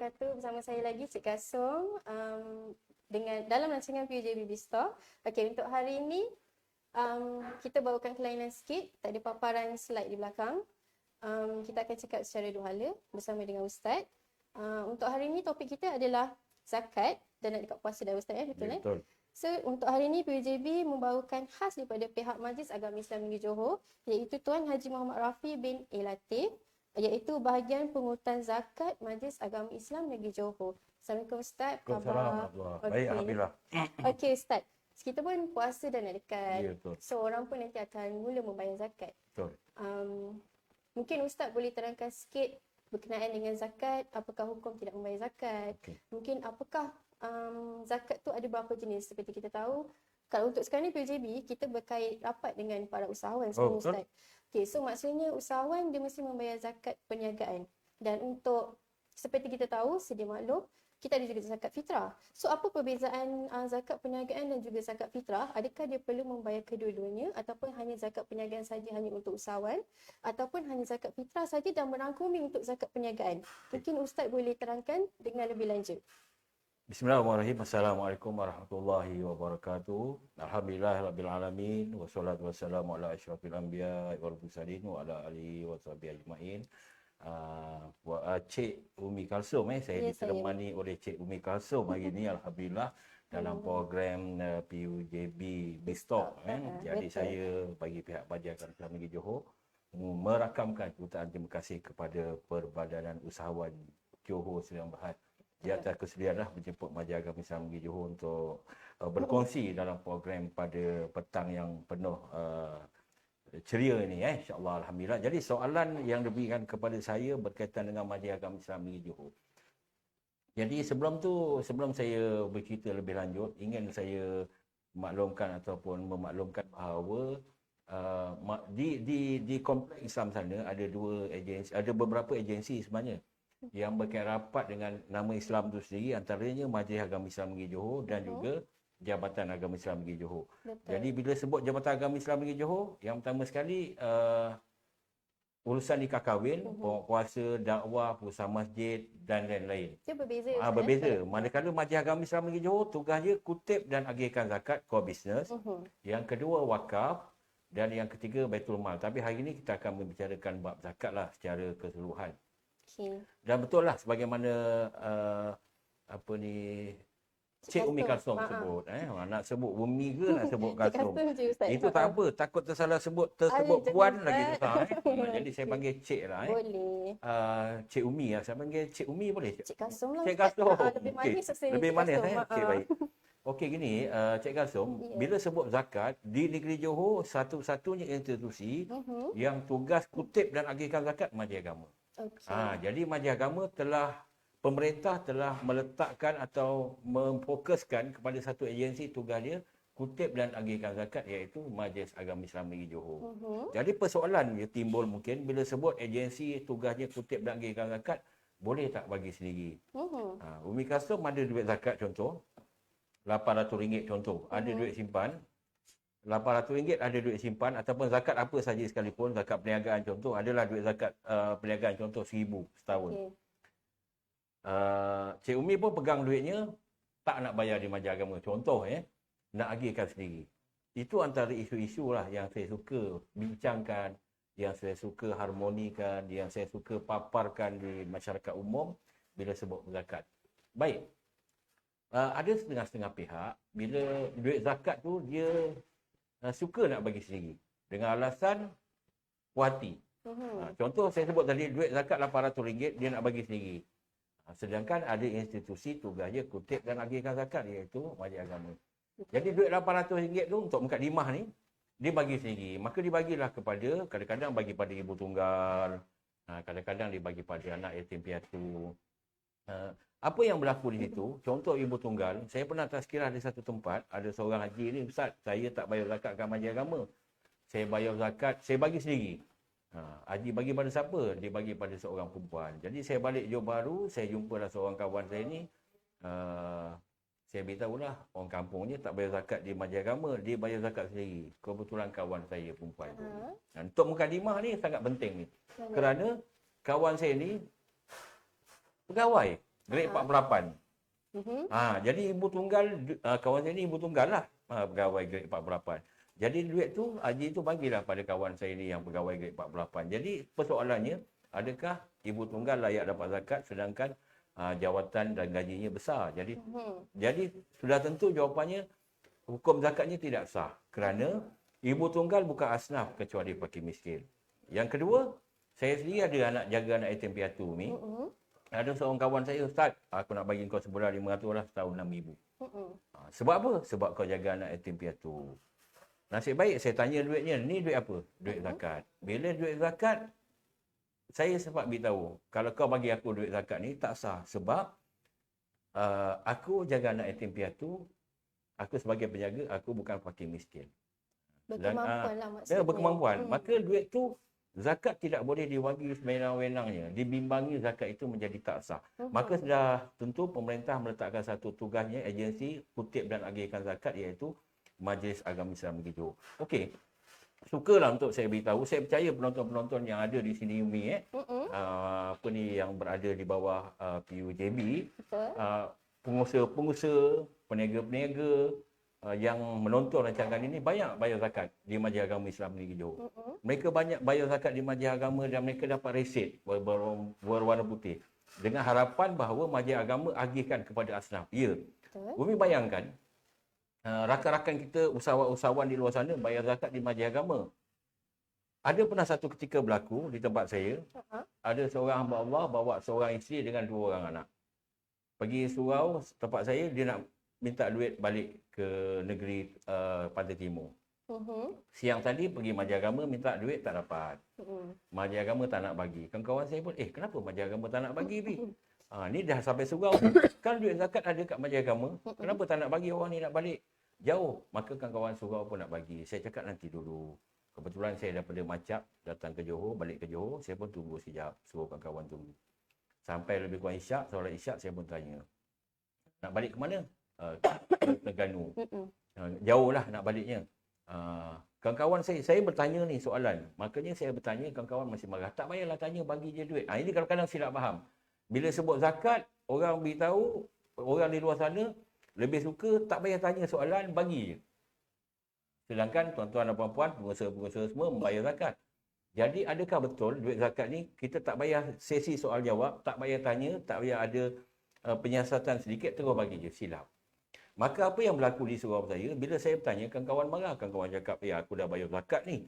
wabarakatuh. Bersama saya lagi Cik Kasum dengan dalam rancangan PUJ Baby Store. Okey, untuk hari ini kita bawakan kelainan sikit. Tak ada paparan slide di belakang. Kita akan cakap secara dua hala bersama dengan Ustaz. Untuk hari ini topik kita adalah zakat dan nak dekat puasa dah Ustaz betul kan? Betul. So untuk hari ini PUJB membawakan khas daripada pihak Majlis Agama Islam Negeri Johor, iaitu Tuan Haji Muhammad Rafi bin A. Latif, iaitu bahagian pengurutan zakat Majlis Agama Islam Negeri Johor. Assalamualaikum Ustaz. Assalamualaikum. Baik, alhamdulillah. Okey Ustaz. Kita pun puasa dah nak dekat. Ya, betul. So orang pun nanti akan mula membayar zakat. Betul. Mungkin Ustaz boleh terangkan sikit berkenaan dengan zakat, apakah hukum tidak membayar zakat? Okey. Mungkin apakah zakat tu ada berapa jenis? Seperti kita tahu, kalau untuk sekarang ni PUJB, kita berkait rapat dengan para usahawan semua betul. Ustaz. Okay, so maksudnya usahawan dia mesti membayar zakat perniagaan. Dan untuk, seperti kita tahu, sedia maklum, kita ada juga zakat fitrah. So apa perbezaan zakat perniagaan dan juga zakat fitrah? Adakah dia perlu membayar kedua-duanya ataupun hanya zakat perniagaan saja hanya untuk usahawan ataupun hanya zakat fitrah saja dan merangkumi untuk zakat perniagaan? Mungkin Ustaz boleh terangkan dengan lebih lanjut. Bismillahirrahmanirrahim. Assalamualaikum warahmatullahi wabarakatuh. Alhamdulillahirabbil alamin wassalatu wassalamu ala asyrafil anbiya wal mursalin wa ala alihi washabihi ajmain. Cik Umi Kalsum saya ditemani oleh Cik Umi Kalsum hari ini alhamdulillah dalam program PUJB Bestok jadi saya bagi pihak Majlis Agama Islam Negeri Johor merakamkan ucapan terima kasih kepada Perbadanan Usahawan Johor Serian Berhad di atas kesediaan menjemput Majlis Agama Islam Negeri Johor untuk berkongsi dalam program pada petang yang penuh ceria ini insya-Allah alhamdulillah. Jadi soalan yang diberikan kepada saya berkaitan dengan Majlis Agama Islam Negeri Johor. Jadi sebelum saya bercerita lebih lanjut, ingin saya maklumkan ataupun memaklumkan bahawa di kompleks Islam sana ada beberapa agensi sebenarnya yang berkait rapat dengan nama Islam itu sendiri, antaranya Majlis Agama Islam Negeri Johor dan juga Jabatan Agama Islam Negeri Johor. Betul. Jadi bila sebut Jabatan Agama Islam Negeri Johor, yang pertama sekali urusan nikah kahwin, pokok kuasa, dakwah, pengurusan masjid dan lain-lain. Dia berbeza. Berbeza. Manakala Majlis Agama Islam Negeri Johor tugas dia kutip dan agihkan zakat core business. Yang kedua wakaf dan yang ketiga Baitul Mal. Tapi hari ini kita akan membicarakan bab zakat lah secara keseluruhan. Okay. Dan betul lah sebagaimana Cik Umi Kalsum sebut. Nak sebut Umi ke nak sebut Kalsum? Itu tak apa. Takut tersalah tersebut puan lagi susah. Jadi saya panggil Cik lah. Boleh. Cik Umi lah. Saya panggil Cik Umi boleh? Cik Kasum lah. Cik Kalsum. Lebih manis. Lebih manis. Okey, baik. Okey gini, Cik Kalsum, bila sebut zakat, di negeri Johor satu-satunya institusi yang tugas kutip dan agihkan zakat Majlis Agama. Okay. Jadi Majlis Agama pemerintah telah meletakkan atau memfokuskan kepada satu agensi tugas dia kutip dan agihkan zakat iaitu Majlis Agama Islam Negeri Johor. Jadi persoalan dia timbul mungkin bila sebut agensi tugasnya kutip dan agihkan zakat, boleh tak bagi sendiri? Umi Kalsum ada duit zakat contoh, RM800 contoh, ada duit simpan. RM800 ada duit simpan ataupun zakat apa saja sekalipun, zakat perniagaan contoh, adalah duit zakat perniagaan contoh RM1,000 setahun. Okay. Cik Umi pun pegang duitnya, tak nak bayar di Majlis Agama. Contoh nak agihkan sendiri. Itu antara isu-isu lah yang saya suka bincangkan, yang saya suka harmonikan, yang saya suka paparkan di masyarakat umum bila sebut zakat. Baik. Ada setengah-setengah pihak, bila duit zakat tu dia suka nak bagi sendiri. Dengan alasan puas hati. Contoh saya sebut tadi, duit zakat RM800 dia nak bagi sendiri. Sedangkan ada institusi tugasnya kutip dan agihkan zakat iaitu Majlis Agama. Jadi duit RM800 tu untuk mukadimah ni dia bagi sendiri. Maka dibagilah kepada, kadang-kadang bagi pada ibu tunggal, kadang-kadang dibagi pada anak yatim piatu. Apa yang berlaku di situ? Contoh ibu tunggal, saya pernah tazkirah di satu tempat, ada seorang haji ni, Ustaz, saya tak bayar zakat kat Majlis Agama. Saya bayar zakat, saya bagi sendiri. Haji bagi pada siapa? Dia bagi pada seorang perempuan. Jadi saya balik Johor Bahru, saya jumpalah seorang kawan saya ni. Saya beritahulah orang kampungnya tak bayar zakat di Majlis Agama, dia bayar zakat sendiri. Kebetulan kawan saya perempuan tu. Untuk mukadimah ni sangat penting ni. Kerana kawan saya ni pegawai. grade 48. Jadi ibu tunggal, kawan saya ni ibu tunggal lah, pegawai grade 48. Jadi duit tu Haji tu bagilah pada kawan saya ni yang pegawai grade 48. Jadi persoalannya, adakah ibu tunggal layak dapat zakat sedangkan jawatan dan gajinya besar? Jadi sudah tentu jawapannya hukum zakatnya tidak sah kerana ibu tunggal bukan asnaf kecuali fakir miskin. Yang kedua, saya sendiri ada jaga anak yatim piatu ni. Ada seorang kawan saya, Ustaz, aku nak bagi kau sebulan 500 lah, setahun 6,000. Sebab apa? Sebab kau jaga anak yatim piatu. Nasib baik saya tanya duitnya, ni duit apa? Duit zakat. Bila duit zakat, saya sempat beritahu, kalau kau bagi aku duit zakat ni tak sah sebab aku jaga anak yatim piatu, aku sebagai penjaga, aku bukan fakir miskin. Berkemampuan lah maksudnya. Berkemampuan. Maka duit tu zakat tidak boleh diwagi sewenang-wenangnya. Dibimbangi zakat itu menjadi tak sah. Maka sudah tentu pemerintah meletakkan satu tugasnya, agensi kutip dan agihkan zakat, iaitu Majlis Agama Islam Negeri Johor. Okey. Sukalah untuk saya beritahu. Saya percaya penonton-penonton yang ada di sini Umi yang berada di bawah PUJB, pengusaha-pengusaha, peniaga-peniaga yang menonton rancangan ini banyak bayar zakat di Majlis Agama Islam Negeri Johor. Mereka banyak bayar zakat di Majlis Agama dan mereka dapat resit berwarna putih dengan harapan bahawa Majlis Agama agihkan kepada asnaf. Ya. Umi bayangkan, rakan-rakan kita, usahawan-usahawan di luar sana bayar zakat di Majlis Agama. Ada pernah satu ketika berlaku di tempat saya, ada seorang hamba Allah bawa seorang isteri dengan 2 orang anak. Pergi surau tempat saya, dia nak minta duit balik ke negeri Pantai Timur. Siang tadi pergi Majlis Agama minta duit, tak dapat. Majlis Agama tak nak bagi. Kawan-kawan saya pun, kenapa Majlis Agama tak nak bagi, Bi? Ni dah sampai surau. Kan duit zakat ada kat Majlis Agama. Kenapa tak nak bagi orang ni nak balik? Jauh. Maka kawan-kawan surau pun nak bagi. Saya cakap nanti dulu. Kebetulan saya daripada Macap datang ke Johor, balik ke Johor. Saya pun tunggu sekejap. Suruh kawan-kawan tunggu. Sampai lebih kurang isyak, solat isyak, saya pun tanya. Nak balik ke mana? Ke Terengganu. Jauh lah nak baliknya. Kawan-kawan saya bertanya ni soalan. Makanya saya bertanya, kawan-kawan masih marah. Tak payahlah tanya, bagi je duit. Ini kadang-kadang silap faham. Bila sebut zakat, orang beritahu, orang di luar sana lebih suka tak payah tanya soalan, bagi je. Sedangkan tuan-tuan dan puan-puan, pengusaha-pengusaha semua membayar zakat. Jadi adakah betul duit zakat ni kita tak payah sesi soal jawab, tak payah tanya, tak payah ada penyiasatan sedikit, terus bagi je? Silap. Maka apa yang berlaku di surau saya, bila saya bertanya, kawan-kawan marah. Kawan-kawan cakap, aku dah bayar zakat ni.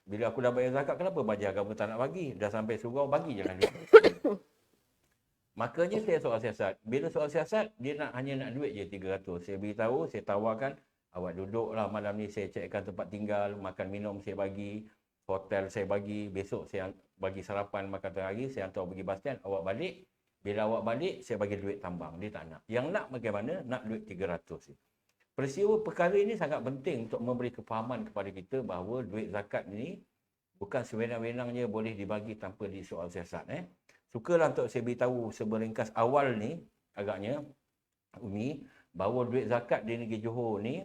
Bila aku dah bayar zakat, kenapa Majlis Agama tak nak bagi? Dah sampai surau, bagi jangan duit. Makanya saya soal siasat. Bila soal siasat, dia hanya nak duit je 300. Saya beritahu, saya tawarkan, awak duduklah malam ni, saya cekkan tempat tinggal, makan minum saya bagi, hotel saya bagi, besok saya bagi sarapan, makan tengah hari, saya hantar pergi bas stand, awak balik. Bila awak balik, saya bagi duit tambang. Dia tak nak. Yang nak bagaimana? Nak duit 300. Peristiwa perkara ini sangat penting untuk memberi kefahaman kepada kita bahawa duit zakat ni bukan sewenang-wenangnya boleh dibagi tanpa disoal siasat. Sukalah untuk saya beritahu seberingkas awal ni, agaknya, Umi, bahawa duit zakat di negeri Johor ni,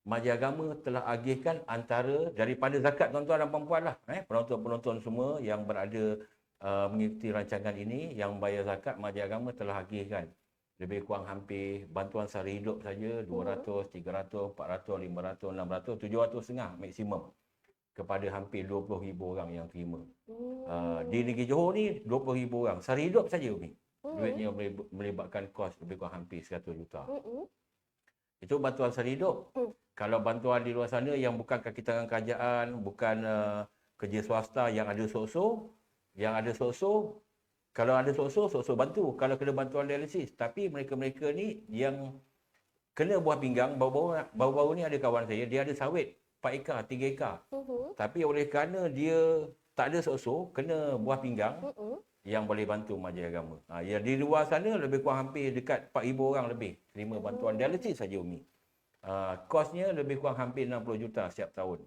Majlis Agama telah agihkan antara daripada zakat tuan-tuan dan puan-puan lah. Penonton-penonton semua yang berada mengikuti rancangan ini, yang bayar zakat, Majlis Agama telah agihkan lebih kurang hampir bantuan sara hidup saja 200, 300, 400, 500, 600, 700 maksimum kepada hampir 20,000 orang yang terima. Di negeri Johor ni 20,000 orang. Sara hidup saja, Umi. Duitnya melibatkan kos lebih kurang hampir 100 juta. Itu bantuan sara hidup. Kalau bantuan di luar sana yang bukan kaki tangan kerajaan, bukan kerja swasta yang ada so-so, kalau ada so-so bantu. Kalau kena bantuan dialisis. Tapi mereka-mereka ni yang kena buah pinggang, baru-baru ni ada kawan saya, dia ada sawit 4 ekar, 3 ekar. Tapi oleh kerana dia tak ada so-so, kena buah pinggang, yang boleh bantu Majlis Agama. Ya, di luar sana lebih kurang hampir dekat 4,000 orang lebih terima bantuan dialisis saja, Umi. Kosnya lebih kurang hampir 60 juta setiap tahun.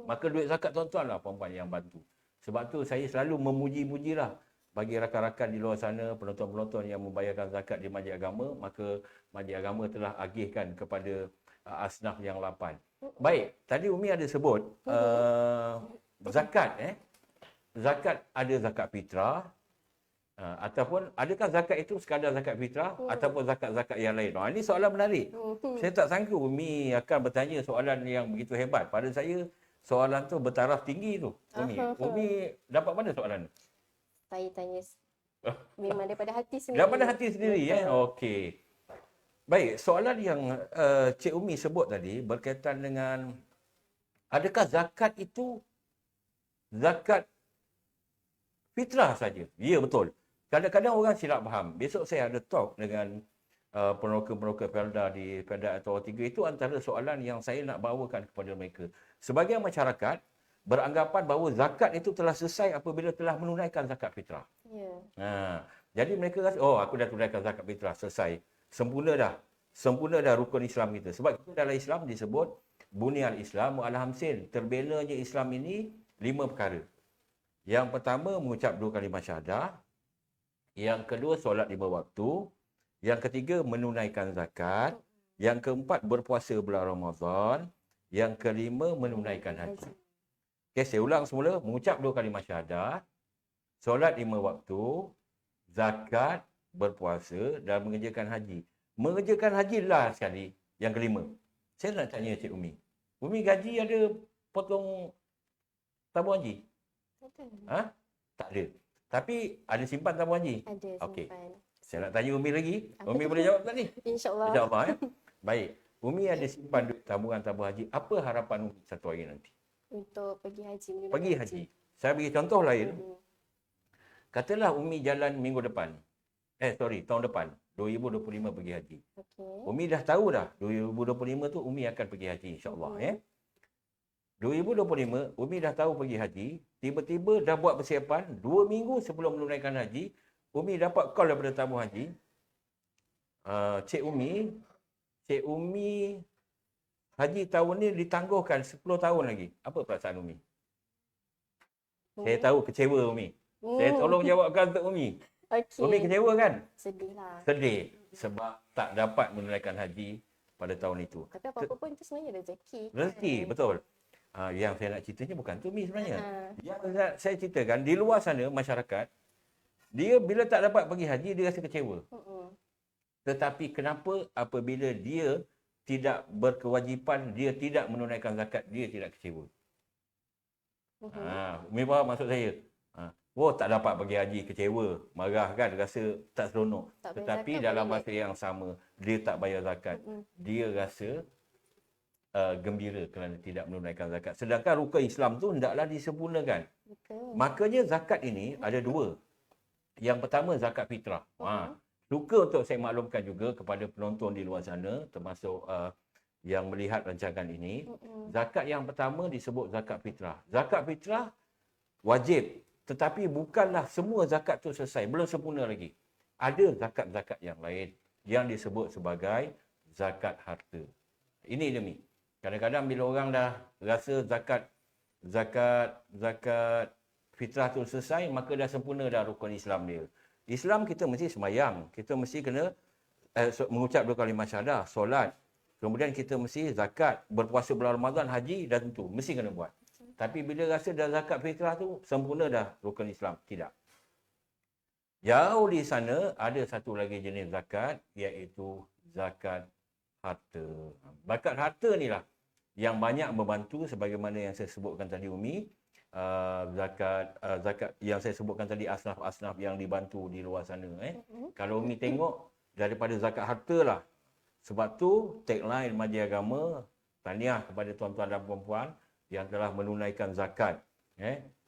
Maka duit zakat tuan-tuan lah puan-puan yang bantu. Sebab tu saya selalu memuji-mujilah bagi rakan-rakan di luar sana, penonton-penonton yang membayarkan zakat di Majlis Agama, maka Majlis Agama telah agihkan kepada asnaf yang 8. Baik, tadi Umi ada sebut zakat. Zakat ada zakat fitrah, Ataupun adakah zakat itu sekadar zakat fitrah ataupun zakat-zakat yang lain? Ini soalan menarik. Saya tak sangka Umi akan bertanya soalan yang begitu hebat. Pada saya soalan tu bertaraf tinggi tu. Umi dapat mana soalan? Saya tanya memang daripada hati sendiri. Daripada hati sendiri Betul. Okey. Baik, soalan yang Cik Umi sebut tadi berkaitan dengan adakah zakat itu zakat fitrah saja? Ya, betul. Kadang-kadang orang silap faham. Besok saya ada talk dengan peneroka-peneroka Felda di Felda atau 3. Itu antara soalan yang saya nak bawakan kepada mereka. Sebagian masyarakat beranggapan bahawa zakat itu telah selesai apabila telah menunaikan zakat fitrah. Ya. Jadi mereka rasa, aku dah tunaikan zakat fitrah, selesai. Sempurna dah rukun Islam kita. Sebab kita dalam Islam disebut Bunyal Islam wa ala hamsin. Terbelanya Islam ini 5 perkara. Yang pertama, mengucap 2 kalimah syahadah. Yang kedua, solat 5 waktu. Yang ketiga, menunaikan zakat. Yang keempat, berpuasa bulan Ramadan. Yang kelima, menunaikan haji. Okey, saya ulang semula. Mengucap 2 kalimah syahadah. Solat 5 waktu. Zakat, berpuasa dan mengerjakan haji. Mengerjakan haji last sekali. Yang kelima. Saya nak tanya Cik Umi. Umi gaji ada potong tabung haji? Tak ada. Tapi ada simpan tabung haji? Ada simpan. Okey. Saya nak tanya Umi lagi. Apa Umi tu? boleh jawab tak ni? InsyaAllah. InsyaAllah. Baik. Umi ada simpan duit tabungan haji. Apa harapan Umi satu hari nanti? Untuk pergi haji. Pergi haji. Saya bagi contoh lain. Katalah Umi jalan minggu depan. Tahun depan. 2025 pergi haji. Okay. Umi dah tahu dah. 2025 tu Umi akan pergi haji insyaAllah. 2025, Umi dah tahu pergi haji. Tiba-tiba dah buat persiapan. 2 minggu sebelum menunaikan haji. Umi dapat call daripada tabung haji. Cik Umi, haji tahun ni ditangguhkan 10 tahun lagi. Apa perasaan Umi? Saya tahu kecewa Umi. Saya tolong jawabkan untuk Umi. Okay. Umi kecewa kan? Sedih lah. Sedih. Sebab tak dapat menunaikan haji pada tahun itu. Tapi apa-apa pun itu sebenarnya rezeki. Rezeki, betul. Yang saya nak ceritanya bukan tu Umi sebenarnya. Yang saya ceritakan, di luar sana masyarakat, dia bila tak dapat pergi haji, dia rasa kecewa. Tetapi kenapa apabila dia tidak berkewajipan, dia tidak menunaikan zakat, dia tidak kecewa? Umi faham maksud saya? Tak dapat pergi haji, kecewa, marah kan, rasa tak seronok. Tetapi dalam masa yang sama, dia tak bayar zakat. Dia rasa gembira kerana tidak menunaikan zakat. Sedangkan rukun Islam tu hendaklah disempurnakan. Betul. Makanya zakat ini ada 2. Yang pertama zakat fitrah. Suka untuk saya maklumkan juga kepada penonton di luar sana, termasuk yang melihat rancangan ini. Zakat yang pertama disebut zakat fitrah. Zakat fitrah wajib. Tetapi bukanlah semua zakat tu selesai. Belum sempurna lagi. Ada zakat-zakat yang lain yang disebut sebagai zakat harta. Ini demi. Kadang-kadang bila orang dah rasa zakat fitrah tu selesai, maka dah sempurna dah rukun Islam dia. Islam kita mesti sembahyang. Kita mesti kena mengucap 2 kalimah syahadah, solat. Kemudian kita mesti zakat, berpuasa bulan Ramadan, haji dah tentu. Mesti kena buat. Tapi bila rasa dah zakat fitrah tu, sempurna dah rukun Islam. Tidak. Jauh di sana, ada satu lagi jenis zakat, iaitu zakat harta. Zakat harta ni lah yang banyak membantu sebagaimana yang saya sebutkan tadi Umi. Zakat yang saya sebutkan tadi, asnaf-asnaf yang dibantu di luar sana. Kalau Umi tengok, daripada zakat harta lah. Sebab tu, tagline Majlis Agama, tahniah kepada tuan-tuan dan puan-puan yang telah menunaikan zakat.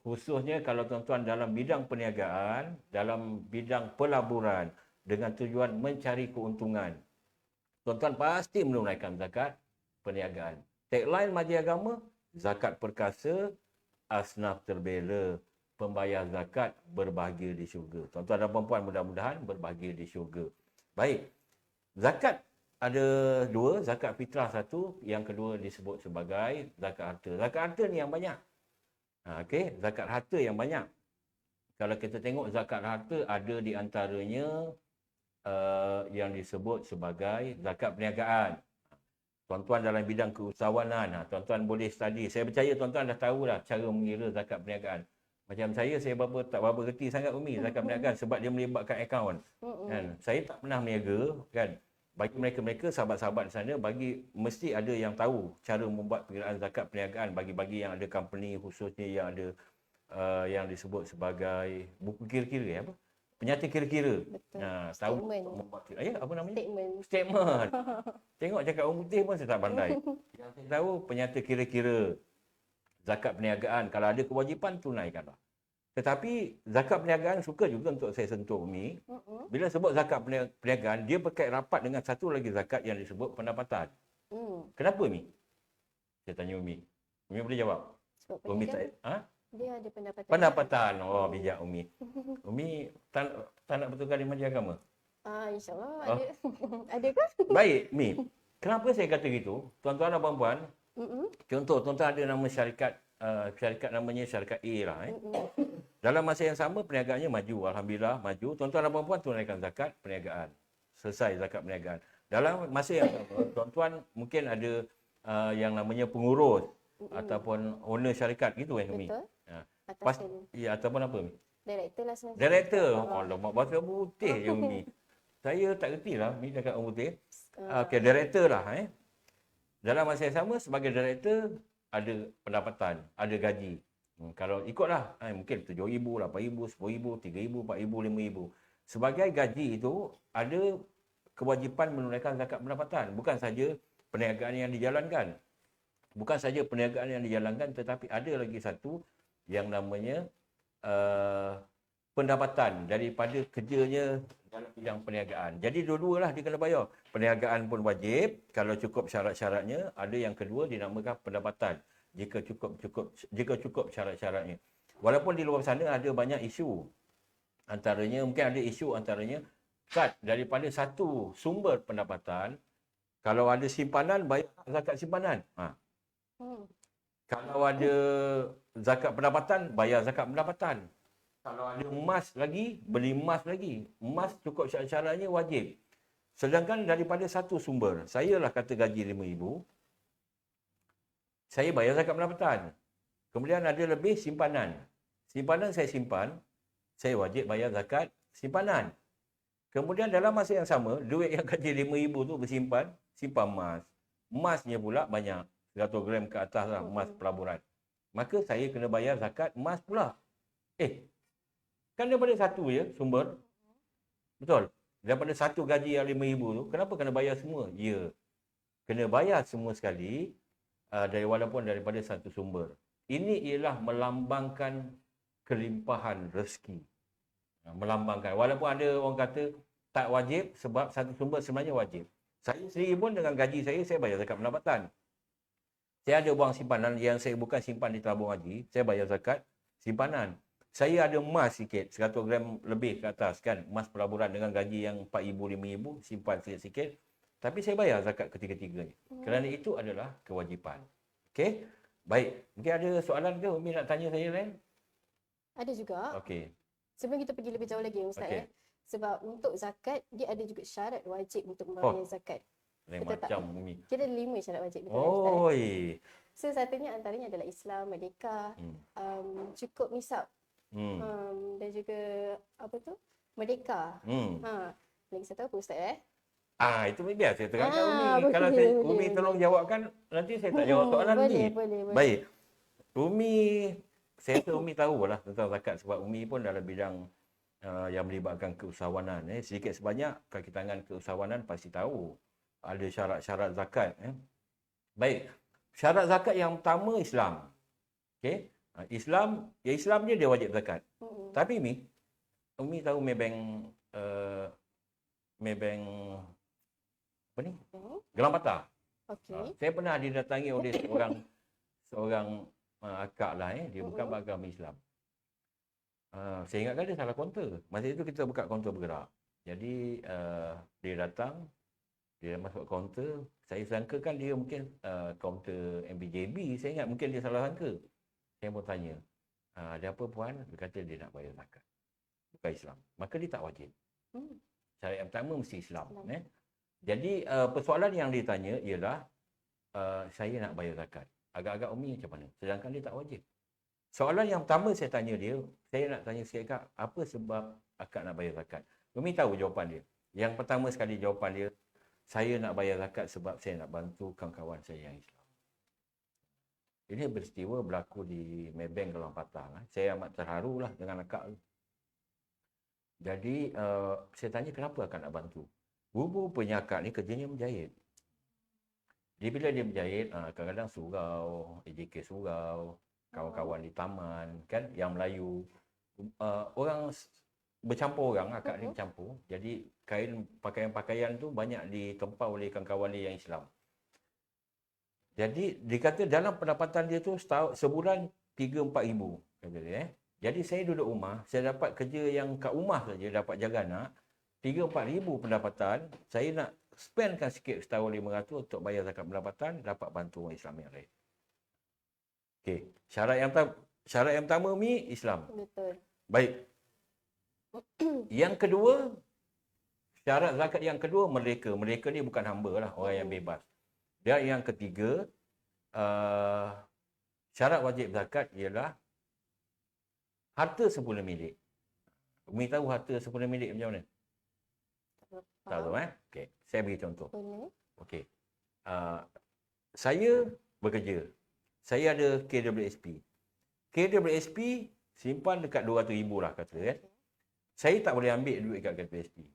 Khususnya kalau tuan-tuan dalam bidang perniagaan, dalam bidang pelaburan, dengan tujuan mencari keuntungan. Tuan-tuan pasti menunaikan zakat perniagaan. Tagline Majlis Agama, zakat perkasa, asnaf terbela, pembayar zakat berbahagia di syurga. Tuan-tuan dan puan-puan mudah-mudahan berbahagia di syurga. Baik. Zakat ada 2, zakat fitrah 1, yang kedua disebut sebagai zakat harta. Zakat harta ni yang banyak. Zakat harta yang banyak. Kalau kita tengok zakat harta ada di antaranya yang disebut sebagai zakat perniagaan. Tuan-tuan dalam bidang keusahawanan, tuan-tuan boleh study. Saya percaya tuan-tuan dah tahu dah cara mengira zakat perniagaan. Macam saya tak berapa reti sangat Umi zakat perniagaan sebab dia melibatkan akaun. Kan? Saya tak pernah meniaga kan. Bagi mereka-mereka sahabat-sahabat di sana mesti ada yang tahu cara membuat perkiraan zakat perniagaan bagi yang ada company khususnya yang ada yang disebut sebagai buku kira-kira apa? Penyata kira-kira. Betul. Tahu Statement. membuat apa namanya? Statement. Statement. Tengok cakap orang putih pun saya tak pandai. Yang saya tahu penyata kira-kira zakat perniagaan. Kalau ada kewajipan tunaikanlah. Tetapi zakat perniagaan suka juga untuk saya sentuh Umi. Bila sebut zakat perniagaan, dia berkait rapat dengan satu lagi zakat yang disebut pendapatan. Kenapa Umi? Saya tanya Umi. Umi boleh jawab? Sebab Umi perniagaan, tak, dia ada pendapatan. pendapatan. Oh, bijak Umi. Umi tak nak betulkan di Majlis Agama? InsyaAllah ada. Ada ke? Baik, Mi. Kenapa saya kata gitu? Tuan-tuan dan puan-puan, contoh, tuan-tuan ada nama syarikat, syarikat namanya syarikat A lah. Dalam masa yang sama, perniagaannya maju. Alhamdulillah, maju. Tuan-tuan dan puan-puan tunaikan zakat perniagaan. Selesai zakat perniagaan. Dalam masa yang sama, tuan-tuan mungkin ada yang namanya pengurus ataupun owner syarikat gitu kan, Mi? Betul. Pas, ya, ataupun apa, Mi? Director lah sebenarnya. Director. Alamak, bahasa putih je, Mi. Saya tak kerti lah, Mi cakap orang putih. Okey, director lah. Dalam masa yang sama, sebagai director, ada pendapatan, ada gaji. Kalau ikutlah, mungkin RM7,000, RM8,000, RM10,000, RM3,000, RM4,000, RM5,000. Sebagai gaji itu, ada kewajipan menunaikan zakat pendapatan. Bukan saja perniagaan yang dijalankan. Bukan saja perniagaan yang dijalankan, tetapi ada lagi satu yang namanya pendapatan daripada kerjanya dalam bidang perniagaan. Jadi dua-dualah dia kena bayar. Perniagaan pun wajib kalau cukup syarat-syaratnya. Ada yang kedua dinamakan pendapatan jika cukup syarat-syaratnya. Walaupun di luar sana ada banyak isu. Antaranya mungkin ada isu antaranya kad daripada satu sumber pendapatan. Kalau ada simpanan bayar zakat simpanan. Kalau ada zakat pendapatan bayar zakat pendapatan. Kalau ada emas lagi, beli emas lagi. Emas cukup syarat-syaratnya wajib. Sedangkan daripada satu sumber, saya lah kata gaji RM5,000, saya bayar zakat pendapatan. Kemudian ada lebih simpanan. Simpanan saya simpan, saya wajib bayar zakat simpanan. Kemudian dalam masa yang sama, duit yang gaji RM5,000 tu simpan emas. Emasnya pula banyak. 100 gram ke atas lah emas pelaburan. Maka saya kena bayar zakat emas pula. Kan daripada satu je sumber. Betul? Daripada satu gaji yang RM5,000 tu, kenapa kena bayar semua? Ya. Kena bayar semua sekali walaupun daripada satu sumber. Ini ialah melambangkan kelimpahan rezeki. Melambangkan. Walaupun ada orang kata tak wajib sebab satu sumber sebenarnya wajib. Saya sendiri pun dengan gaji saya bayar zakat pendapatan. Saya ada wang simpanan yang saya bukan simpan di tabung haji, saya bayar zakat simpanan. Saya ada emas sikit, 100 gram lebih ke atas kan, emas pelaburan dengan gaji yang RM4,000, RM5,000, simpan sikit-sikit. Tapi saya bayar zakat ketiga-tiganya. Kerana itu adalah kewajipan. Okey? Baik. Mungkin ada soalan ke Umi nak tanya saya lain? Ada juga. Okey. Sebelum kita pergi lebih jauh lagi Ustaz Okey. Sebab untuk zakat, dia ada juga syarat wajib untuk membayar zakat. Lain Betul tak? macam Umi. Kita ada 5 syarat wajib. Betul tak, Ustaz? Oi. So satunya antaranya adalah Islam, merdeka, cukup nisab. Dan juga apa tu? Merdeka. Lagi satu apa Ustaz Itu biar saya terangkan Umi. boleh, Kalau Umi boleh. tolong jawabkan, nanti saya tak jawab soalan boleh, ni. boleh. Baik. Umi, saya rasa Umi tahulah tentang zakat sebab Umi pun dalam bidang yang melibatkan keusahawanan. Sedikit sebanyak kaki tangan keusahawanan pasti tahu. Ada syarat-syarat zakat. Baik. Syarat zakat yang pertama Islam. Okey. Islam dia wajib zakat. Tapi Umi tahu Maybank apa ni? Gelang patah. Okey. Saya pernah didatangi oleh seorang akak lah dia bukan beragama Islam. Saya ingatkan dia salah kaunter. Masa itu kita buka kaunter bergerak. Jadi dia datang, dia masuk kaunter, saya sangkakan dia mungkin kaunter MBJB, saya ingat mungkin dia salah sangka. Saya pun tanya, ada apa puan? Dia kata dia nak bayar zakat. Bukan Islam. Maka dia tak wajib. Syarat yang pertama mesti Islam. Jadi persoalan yang dia tanya ialah saya nak bayar zakat. Agak-agak Umi macam mana? Sedangkan dia tak wajib. Soalan yang pertama saya tanya dia, saya nak tanya sikit Kak, apa sebab akak nak bayar zakat? Umi tahu jawapan dia. Yang pertama sekali jawapan dia, saya nak bayar zakat sebab saya nak bantu kawan-kawan saya yang Islam. Ini peristiwa berlaku di Maybank Gelang Patang. Saya amat terharu lah dengan akak tu. Jadi, saya tanya kenapa akak nak bantu? Rupanya akak ni kerjanya menjahit. Jadi bila dia menjahit, kadang-kadang surau, AJK surau, kawan-kawan di taman, kan, yang Melayu. Orang bercampur orang, akak ni bercampur. Jadi pakaian-pakaian tu banyak ditempah oleh kawan-kawan dia yang Islam. Jadi dikata dalam pendapatan dia tu sebulan 3-4 ribu. Kata dia, Jadi saya duduk rumah, saya dapat kerja yang kat rumah saja, dapat jaga anak. 3-4 ribu pendapatan, saya nak spendkan sikit setahun 500 untuk bayar zakat pendapatan, dapat bantu orang Islam yang lain. Okey, syarat yang pertama Umi, Islam. Betul. Baik. Yang kedua, syarat zakat yang kedua, merdeka. Merdeka ni bukan hamba lah, orang yang bebas. Dan yang ketiga, syarat wajib zakat ialah harta semula milik. Umi tahu harta semula milik macam mana? Tak tahu Okey, saya bagi contoh. Boleh. Okey. Saya bekerja. Saya ada KWSP. KWSP simpan dekat 200,000 lah kata. Saya tak boleh ambil duit kat KWSP.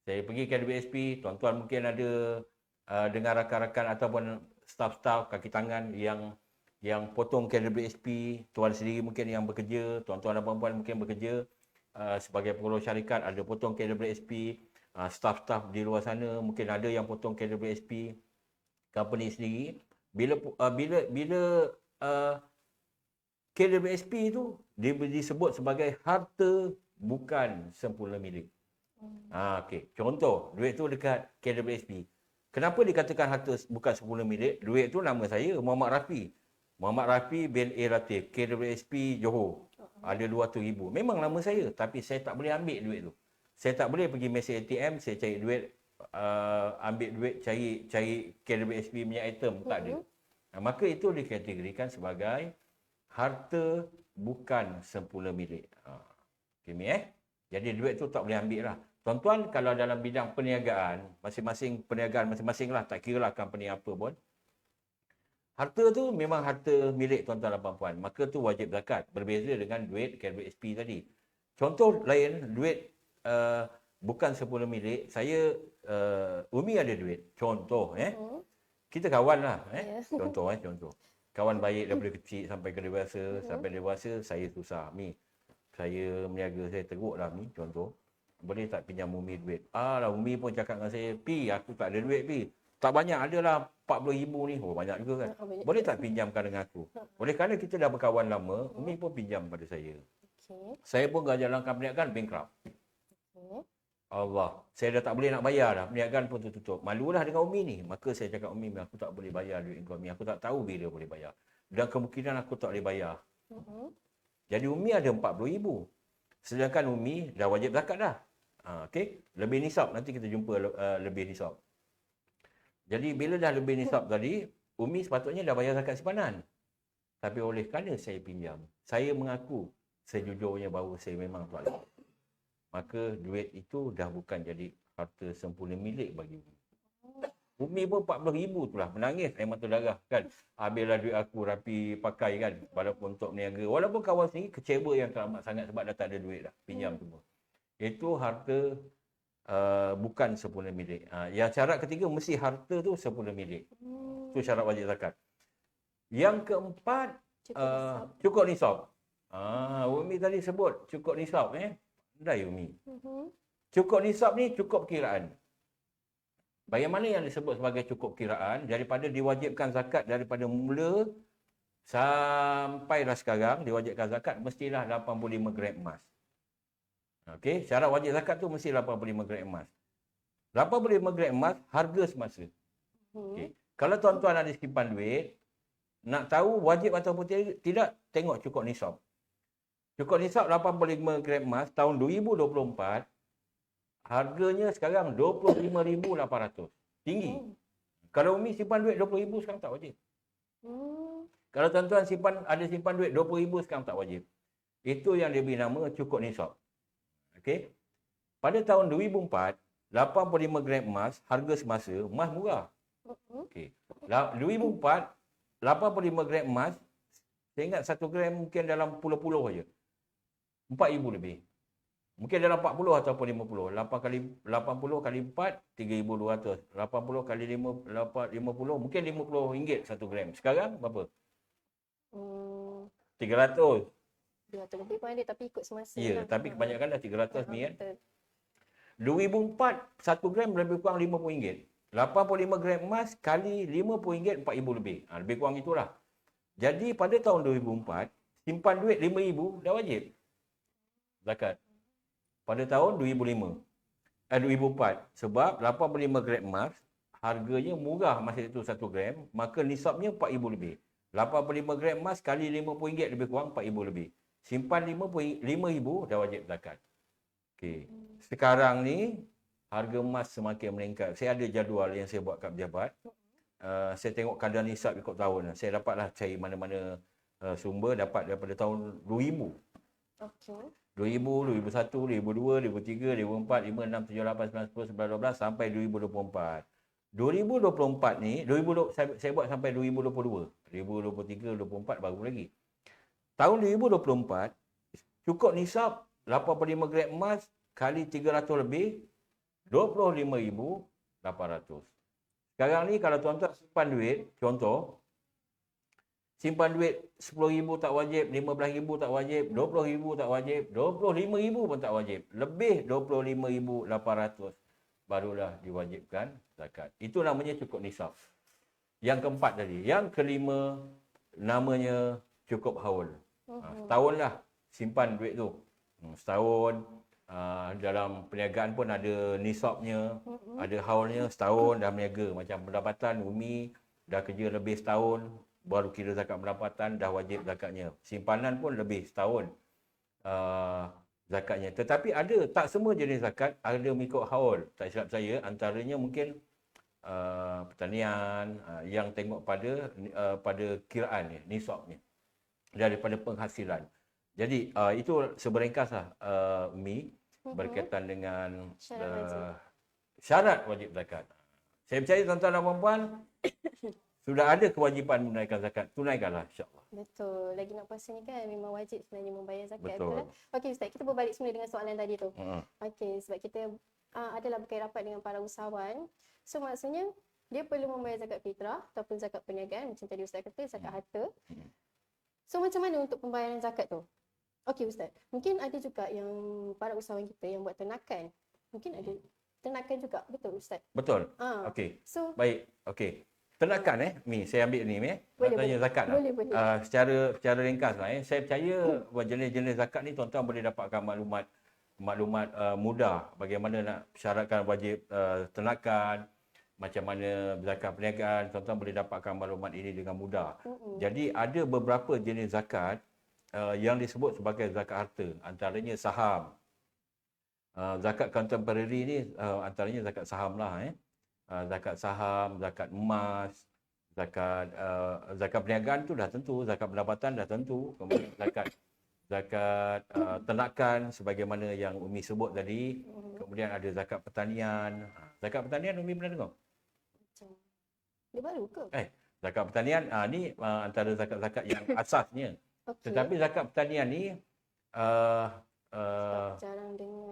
Saya pergi KWSP, tuan-tuan mungkin ada dengan rakan-rakan ataupun staf-staf kaki tangan yang potong KWSP, tuan sendiri mungkin yang bekerja, tuan-tuan dan puan-puan mungkin bekerja sebagai pengurus syarikat, ada potong KWSP, staf-staf di luar sana mungkin ada yang potong KWSP, company sendiri. Bila KWSP tu disebut sebagai harta bukan semula milik. Okey, contoh duit tu dekat KWSP. Kenapa dikatakan harta bukan semula milik? Duit tu nama saya Muhammad Rafi. Muhammad Rafi bin A. Latif, KWSP Johor. Ada 200,000. Memang nama saya, tapi saya tak boleh ambil duit tu. Saya tak boleh pergi mesin ATM, saya cari duit, ambil duit, cari KWSP punya item, tak ada. Maka itu dikategorikan sebagai harta bukan semula milik. Okay, Jadi duit tu tak boleh ambil lah. Tuan-tuan, kalau dalam bidang perniagaan, masing-masing perniagaan masing-masing lah, tak kira lah company apa pun. Harta tu memang harta milik tuan-tuan dan puan-puan. Maka tu wajib zakat. Berbeza dengan duit KWSP tadi. Contoh lain, duit bukan semula milik. Saya, Umi ada duit. Contoh, kita kawan lah. Contoh. Kawan baik daripada kecil sampai ke dewasa. Sampai dewasa, saya susah. Mi, saya meniaga, saya teruk lah Mi. Contoh. Boleh tak pinjam Umi duit? Umi pun cakap dengan saya, Pi, aku tak ada duit, Pi. Tak banyak, adalah 40,000 ni. Oh, banyak juga kan? Boleh tak pinjamkan dengan aku? Oleh kerana kita dah berkawan lama, Umi pun pinjam pada saya. Saya pun jalankan perniagaan bankrupt. Allah, saya dah tak boleh nak bayar dah. Perniagaan pun tutup. Malulah dengan Umi ni. Maka saya cakap, Umi, aku tak boleh bayar duit kau, Umi. Aku tak tahu bila boleh bayar. Dan kemungkinan aku tak boleh bayar. Jadi Umi ada 40,000. Sedangkan Umi dah wajib zakat dah. Okey, lebih nisab, nanti kita jumpa lebih nisab. Jadi bila dah lebih nisab tadi, Umi sepatutnya dah bayar zakat simpanan. Tapi oleh kerana saya pinjam, saya mengaku sejujurnya bahawa saya memang tak boleh. Maka duit itu dah bukan jadi harta sempurna milik bagi Umi. Umi pun 40,000 tu lah, menangis air mata darah kan. Habislah duit aku Rapi pakai kan, walaupun untuk meniaga. Walaupun kawan sendiri kecewa yang teramat sangat sebab dah tak ada duit dah, pinjam semua. Itu harta bukan sempurna milik. Yang syarat ketiga, mesti harta tu sempurna milik. Itu syarat wajib zakat. Yang keempat, cukup nisab. Umi tadi sebut cukup nisab. Dah Umi. Cukup nisab ni cukup kiraan. Bagaimana yang disebut sebagai cukup kiraan? Daripada diwajibkan zakat daripada mula sampailah sekarang, diwajibkan zakat mestilah 85 gram emas. Okey, syarat wajib zakat tu mesti 85 gram emas. 85 gram emas harga semasa. Okey. Kalau tuan-tuan ada simpan duit, nak tahu wajib ataupun tidak, tengok cukup nisab. Cukup nisab 85 gram emas tahun 2024, harganya sekarang 25,800. Tinggi. Kalau Umi simpan duit 20,000 sekarang tak wajib. Kalau tuan-tuan simpan duit 20,000 sekarang tak wajib. Itu yang dia beri nama cukup nisab. Okey. Pada tahun 2004, 85 gram emas, harga semasa, emas murah. Okey. 2004, 85 gram emas, saya ingat 1 gram mungkin dalam puluh-puluh saja. 4,000 lebih. Mungkin dalam 40 ataupun 50. 80 kali 4, 3,200. 80 kali 50, mungkin RM50 1 gram. Sekarang berapa? 300. Dia tu lebih pandai tapi ikut semasa Ya, lah. tapi kebanyakan dah 300 ni kan. Betul. 2004, 1 gram lebih kurang RM50. 85 gram emas kali RM50, RM4,000 lebih. Lebih kurang itulah. Jadi pada tahun 2004, simpan duit RM5,000 dah wajib zakat. Pada tahun 2004. Sebab 85 gram emas, harganya murah masa itu 1 gram, maka nisabnya RM4,000 lebih. 85 gram emas kali RM50 lebih kurang RM4,000 lebih. Simpan RM5,000 dah wajib zakat. Okey. Sekarang ni harga emas semakin meningkat. Saya ada jadual yang saya buat kat pejabat. Saya tengok kadar nisab ikut tahun. Saya dapatlah cari mana-mana sumber, dapat daripada tahun 2000. Okey. 2000, 2001, 2002, 2003, 2004, 5, 6, 7, 8, 9, 10, 11, 12 sampai 2024. 2024 ni, saya buat sampai 2022. 2023, 2024 baru lagi. Tahun 2024, cukup nisab 85 gram emas kali 300 lebih, 25,800. Sekarang ni kalau tuan-tuan simpan duit, contoh, simpan duit 10,000 tak wajib, 15,000 tak wajib, 20,000 tak wajib, 25,000 pun tak wajib. Lebih 25,800 barulah diwajibkan zakat. Itu namanya cukup nisab. Yang keempat tadi. Yang kelima namanya cukup haul. Setahun lah simpan duit tu. Setahun. Dalam perniagaan pun ada nisabnya, ada haulnya, setahun dah berniaga. Macam pendapatan Umi dah kerja lebih setahun, baru kira zakat pendapatan, dah wajib zakatnya. Simpanan pun lebih setahun zakatnya. Tetapi ada, tak semua jenis zakat ada mengikut haul. Tak silap saya, antaranya mungkin pertanian yang tengok pada kiraan ni, nisabnya, daripada penghasilan. Jadi itu seberingkaslah Umi berkaitan dengan syarat wajib zakat. Saya percaya tuan-tuan dan puan-puan sudah ada kewajipan menunaikan zakat. Tunaikanlah insya-Allah. Betul. Lagi nak puasa ni kan memang wajib sebenarnya membayar zakat. Betul. Okey Ustaz, kita berbalik semula dengan soalan tadi tu. Okey, sebab kita adalah berkait rapat dengan para usahawan. So maksudnya dia perlu membayar zakat fitrah ataupun zakat perniagaan macam tadi Ustaz kata, zakat harta. So macam mana untuk pembayaran zakat tu? Okey Ustaz, mungkin ada juga yang para usahawan kita yang buat ternakan. Mungkin ada ternakan juga, betul Ustaz? Betul. Okey. So Baik. Okey. Ternakan Mi, saya ambil ni nak tanya zakat lah. Boleh. Secara ringkas lah Saya percaya jenis-jenis zakat ni tuan-tuan boleh dapatkan maklumat mudah bagaimana nak syaratkan wajib ternakan, macam mana zakat perniagaan, tuan-tuan boleh dapatkan maklumat ini dengan mudah. Jadi ada beberapa jenis zakat yang disebut sebagai zakat harta, antaranya saham. Zakat contemporary ni antaranya zakat saham lah zakat saham, zakat emas, zakat perniagaan tu dah tentu, zakat pendapatan dah tentu, kemudian zakat ternakan sebagaimana yang Umi sebut tadi, kemudian ada zakat pertanian. Zakat pertanian Umi pernah dengar? Dia baru ke? Zakat pertanian ni antara zakat-zakat yang asasnya. Okay. Tetapi zakat pertanian ni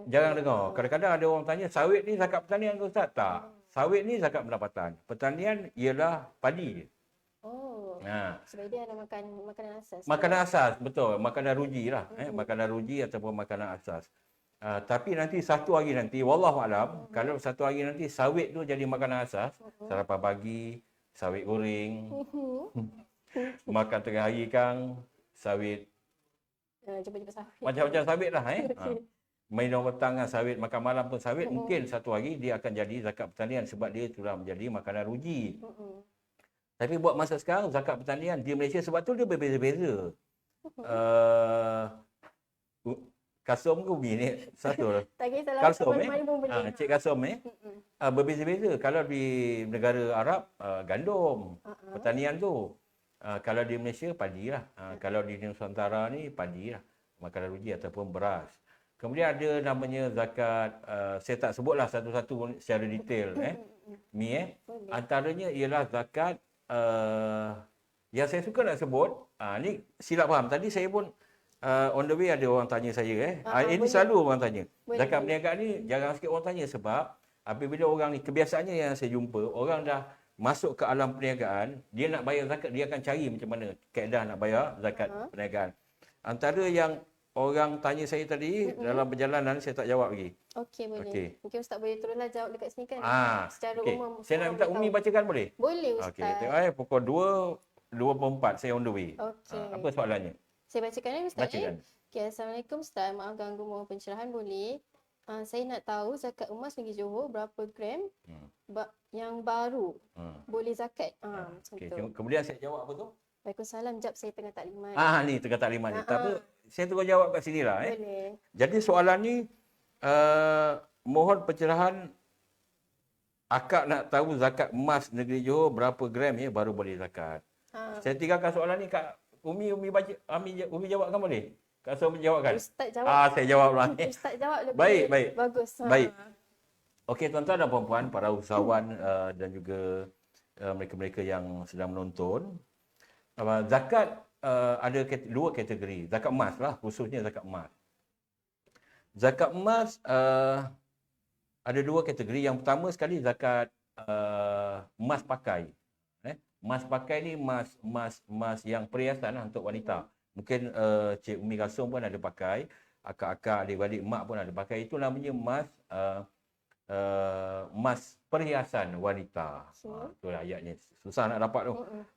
jarang dengar. Kadang-kadang ada orang tanya, sawit ni zakat pertanian ke Ustaz? Tak. Sawit ni zakat pendapatan. Pertanian ialah padi. Sebab dia ada makanan asas. Makanan asas, betul. Makanan ruji lah. Makanan ruji ataupun makanan asas. Tapi nanti satu hari nanti, wallahualam, kalau satu hari nanti sawit tu jadi makanan asas, sarapan pagi, sawit goreng, makan tengah hari kang, sawit, macam-macam sawit lah. Minum petang sawit, makan malam pun sawit, mungkin satu hari dia akan jadi zakat pertanian sebab dia sudah menjadi makanan ruji. Tapi buat masa sekarang, zakat pertanian di Malaysia sebab tu dia berbeza-beza. Kasum ke Umi ni? Satu. Tak kisahlah. Kasum Cik Kasum berbeza-beza. Kalau di negara Arab, gandum, pertanian tu. Kalau di Malaysia padi lah. Kalau di Nusantara ni padi lah. Makanan ruji ataupun beras. Kemudian ada namanya zakat, saya tak sebutlah satu-satu secara detail. Mi Boleh. Antaranya ialah zakat yang saya suka nak sebut. Ni silap faham. Tadi saya pun on the way ada orang tanya saya. Ini boleh. selalu orang tanya. Boleh, Zakat boleh. perniagaan ni jarang sikit orang tanya sebab apabila orang ni, kebiasaannya yang saya jumpa, orang dah masuk ke alam perniagaan, dia nak bayar zakat, dia akan cari macam mana kaedah nak bayar zakat perniagaan. Antara yang orang tanya saya tadi dalam perjalanan, saya tak jawab lagi. Okey, boleh. Okey. Mungkin Ustaz boleh teruslah jawab dekat sini kan. Secara okey. umum. Saya nak minta boleh Umi tahu. bacakan boleh? Boleh Ustaz. Okey, tengok pukul 2.24 saya on the way. Okey. Apa soalannya? Saya bacakan Ustaz. Bacakan. Okay, Assalamualaikum Ustaz. Maaf ganggu, mohon pencerahan boleh? Saya nak tahu zakat emas negeri Johor berapa gram yang baru boleh zakat. Macam Okey, tu. kemudian saya jawab apa tu? Waalaikumsalam. Jap, saya tengah taklimat. Ni tengah taklimat ni. Tak apa, saya terus jawab kat sini lah. Boleh. Jadi soalan ni, mohon pencerahan. Akak nak tahu zakat emas negeri Johor berapa gram baru boleh zakat. Saya tinggalkan soalan ni kat Umi baca, Umi jawabkan boleh? Kak Soh jawabkan? Ustaz jawab. Saya jawab lah. Ustaz jawab lebih Baik. bagus. Baik. Okey, tuan-tuan dan puan-puan, para usahawan dan juga mereka-mereka yang sedang menonton. Zakat ada dua kategori. Zakat emas lah, khususnya zakat emas. Zakat emas ada dua kategori. Yang pertama sekali zakat emas pakai. Emas pakai ni emas yang perhiasan lah untuk wanita. Mungkin Cik Umi Kasum pun ada pakai, akak-akak, adik-adik, mak pun ada pakai. Itu namanya emas perhiasan wanita. Itulah ayatnya. Susah nak dapat tu.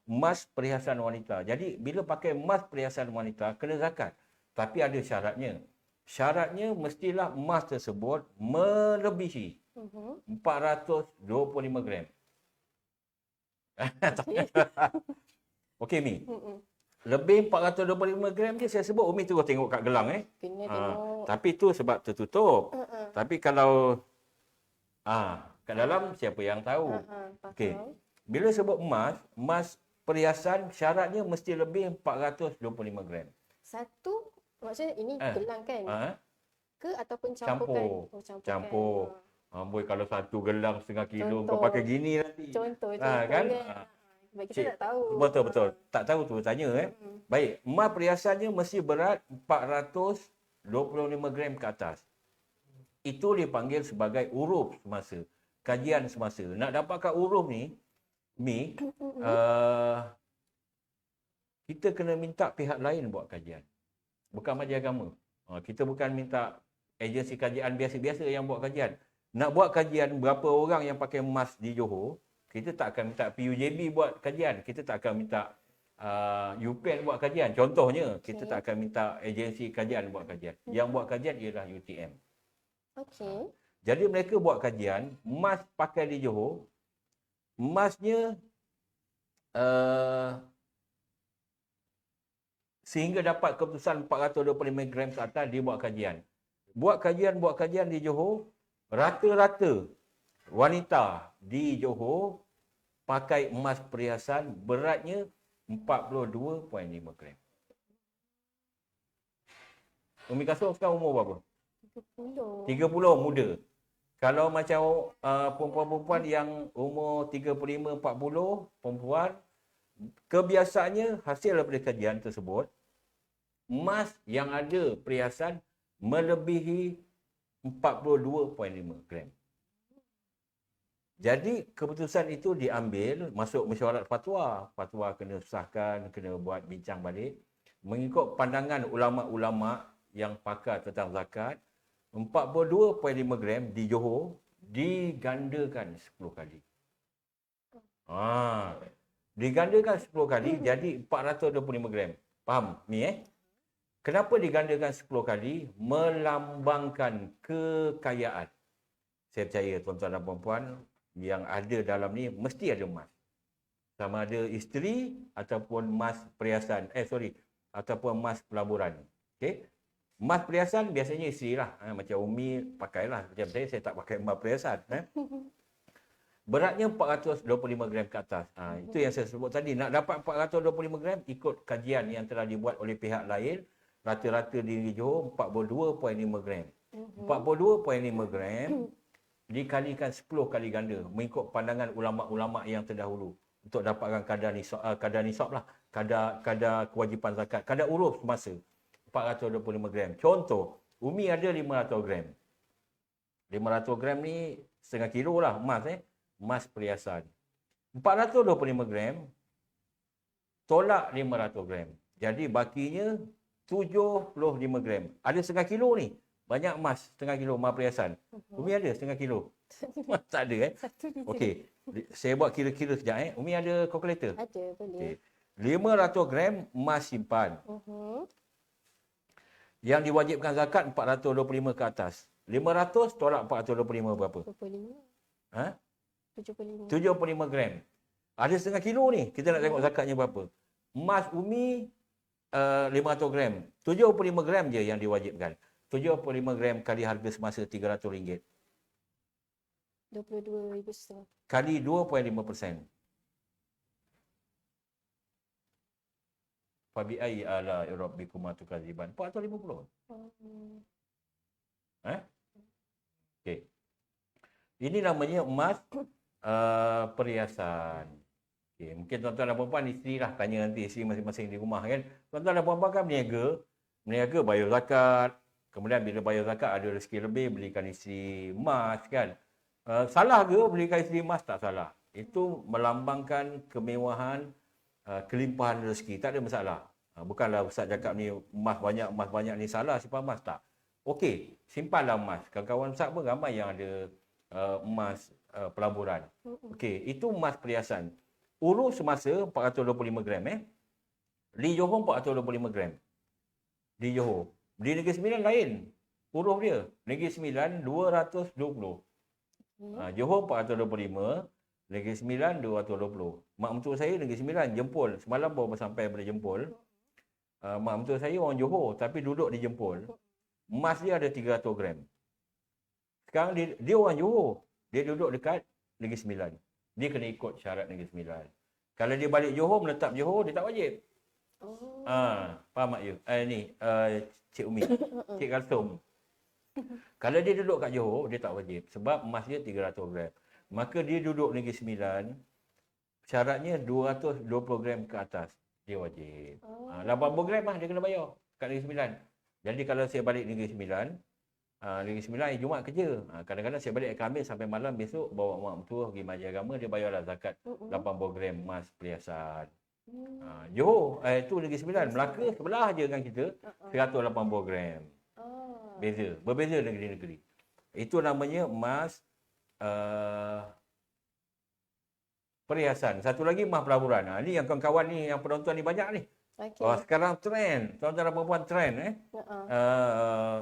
Emas perhiasan wanita. Jadi bila pakai emas perhiasan wanita, kena zakat. Tapi ada syaratnya. Syaratnya mestilah emas tersebut melebihi 425 gram. Okey Mi. Lebih 425 gram je saya sebut, Umi terus tengok kat gelang Kena tengok. Tapi tu sebab tertutup. Tapi kalau kat dalam siapa yang tahu. Okey. Bila sebut emas perhiasan syaratnya mesti lebih 425 gram. Satu, maksudnya ini gelang kan? Ke ataupun Campur. campuran? Campur. Boy, kalau satu gelang setengah kilo kau pakai gini nanti. Contoh kan? Sebab kita tak tahu. Betul. Tak tahu tu tanya Baik, emas perhiasannya mesti berat 425 gram ke atas. Itu dipanggil sebagai uruf semasa, kajian semasa. Nak dapatkan uruf ni, Mi, kita kena minta pihak lain buat kajian. Bukan majlis agama. Kita bukan minta agensi kajian biasa-biasa yang buat kajian. Nak buat kajian berapa orang yang pakai emas di Johor, kita tak akan minta PUJB buat kajian. Kita tak akan minta UPN buat kajian. Contohnya, kita tak akan minta agensi kajian buat kajian. Yang buat kajian ialah UTM. Okey. Jadi mereka buat kajian, emas pakai di Johor, emasnya sehingga dapat keputusan 425 gram ke atas, dia buat kajian. Buat kajian di Johor, rata-rata wanita di Johor pakai emas perhiasan beratnya 42.5 gram. Umi Kasum sekarang umur berapa? 30 muda. Kalau macam perempuan-perempuan yang umur 35-40, perempuan, kebiasaannya hasil daripada kajian tersebut, emas yang ada perhiasan melebihi 42.5 gram. Jadi keputusan itu diambil masuk mesyuarat fatwa. Fatwa kena sahkan, kena buat bincang balik. Mengikut pandangan ulama-ulama yang pakar tentang zakat, 42.5 gram di Johor digandakan 10 kali. Digandakan 10 kali jadi 425 gram. Faham ni Kenapa digandakan 10 kali? Melambangkan kekayaan. Saya percaya tuan-tuan dan puan-puan yang ada dalam ni mesti ada emas. Sama ada isteri ataupun emas perhiasan. Ataupun emas pelaburan. Okey. Emas perhiasan biasanya isteri lah. Macam Umi pakailah. Macam saya tak pakai emas perhiasan. beratnya 425 gram ke atas. Itu yang saya sebut tadi. Nak dapat 425 gram, ikut kajian yang telah dibuat oleh pihak lain, rata-rata di negeri Johor 42.5 gram. 42.5 gram dikalikan 10 kali ganda mengikut pandangan ulama-ulama yang terdahulu untuk dapatkan kadar nisab lah, kadar kewajipan zakat, kadar urus semasa 425 gram. Contoh, Umi ada 500 gram. 500 gram ni setengah kilo lah emas emas perhiasan. 425 gram tolak 500 gram. Jadi bakinya 75 gram. Ada setengah kilo ni. Banyak emas setengah kilo emas perhiasan. Umi ada setengah kilo? Tak ada Satu je. Okey. Saya buat kira-kira sekejap Umi ada kalkulator? Ada, boleh. Okey. 500 gram emas simpan. Yang diwajibkan zakat 425 ke atas. 500 tolak 425 berapa? 75. Ha? 75. 75 gram. Ada setengah kilo ni. Kita nak tengok zakatnya berapa. Emas Umi 500 gram. 75 gram je yang diwajibkan. 75 gram kali harga semasa RM300. 22,500. Kali 2.5%. Fabi'ai ala rabbikuma tukadziban. 450. Okey. Ini namanya emas perhiasan. Okey, mungkin tuan-tuan dan puan-puan isteri lah tanya nanti isteri masing-masing di rumah kan. Tuan-tuan dan puan-puan kan berniaga bayar zakat. Kemudian bila bayar zakat ada rezeki lebih belikan isteri emas kan. Salah ke belikan isteri emas? Tak salah. Itu melambangkan kemewahan, kelimpahan rezeki. Tak ada masalah. Bukanlah Ustaz cakap ni emas banyak ni salah simpan emas. Tak. Okey, simpanlah emas. Kawan-kawan Ustaz pun ramai yang ada emas pelaburan. Okey, itu emas perhiasan. Urus semasa 425 gram Di Johor 425 gram. Di Johor. Di Negeri Sembilan lain. Urus dia. Negeri Sembilan 220. Johor 425. Negeri Sembilan 220. Mak mentua saya Negeri Sembilan, Jempol. Semalam baru sampai pada Jempol. Mak mentua saya orang Johor tapi duduk di Jempol. Emas dia ada 300 gram. Sekarang dia orang Johor. Dia duduk dekat Negeri Sembilan. Dia kena ikut syarat Negeri Sembilan. Kalau dia balik Johor, menetap Johor, dia tak wajib. Faham tak you? Cik Umi. Cik Kalsum. Kalau dia duduk kat Johor, dia tak wajib. Sebab emas dia 300 gram. Maka dia duduk Negeri Sembilan, syaratnya 220 gram ke atas. Dia wajib. 80 gram lah dia kena bayar kat Negeri Sembilan. Jadi kalau saya balik Negeri Sembilan, Negeri Sembilan hari Jumaat kerja. Kadang-kadang saya balik Khamis sampai malam, besok bawa mak mentua pergi majlis agama, dia bayarlah zakat 80 gram emas perhiasan. Johor, itu Negeri Sembilan. Melaka sebelah je dengan kita, 180 gram. Berbeza negeri-negeri. Itu namanya emas perhiasan. Satu lagi emas pelaburan. Ni yang kawan-kawan ni, yang penonton ni banyak ni. Okay. Sekarang trend, tuan-tuan dan puan-puan trend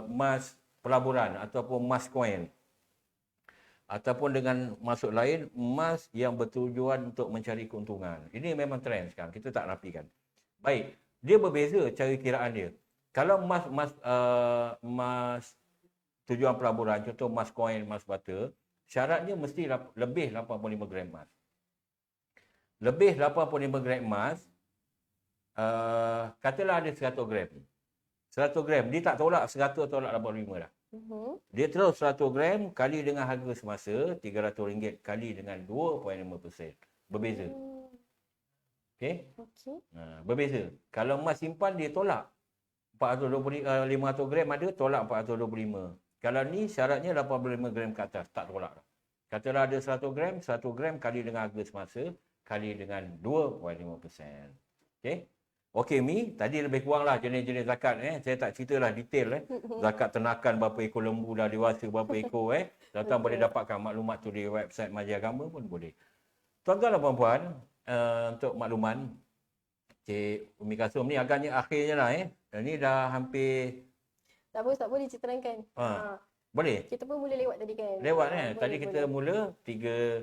emas pelaburan ataupun emas koin. Ataupun dengan maksud lain, emas yang bertujuan untuk mencari keuntungan. Ini memang trend sekarang, kita tak nafikan. Baik, dia berbeza cara kiraan dia. Kalau emas tujuan pelaburan, contoh emas koin, emas bata, syaratnya mesti lebih 85 gram emas. Lebih 85 gram emas, katalah ada 100 gram. 100 gram, dia tak tolak 100 tolak 85 dah. Dia terus 100 gram kali dengan harga semasa RM300 kali dengan 2.5%. Berbeza. Okey? Berbeza. Kalau emas simpan dia tolak 500 gram ada, tolak 425. Kalau ni syaratnya 85 gram ke atas, tak tolak. Katalah ada 100 gram kali dengan harga semasa kali dengan 2.5%. Okey? Okey Mi, tadi lebih kurang lah jenis-jenis zakat. Saya tak ceritalah detail. Zakat ternakan berapa ekor lembu dah dewasa, berapa ekor. Tuan-tuan boleh dapatkan maklumat tu di website Majlis Agama pun boleh. Tuan-tuan dan puan-puan, untuk makluman, Cik Umi Kasum ni agaknya akhirnya lah. Ini dah hampir... Tak boleh ceritakan. Boleh? Kita pun boleh lewat tadi kan? Lewat tadi kita mula 3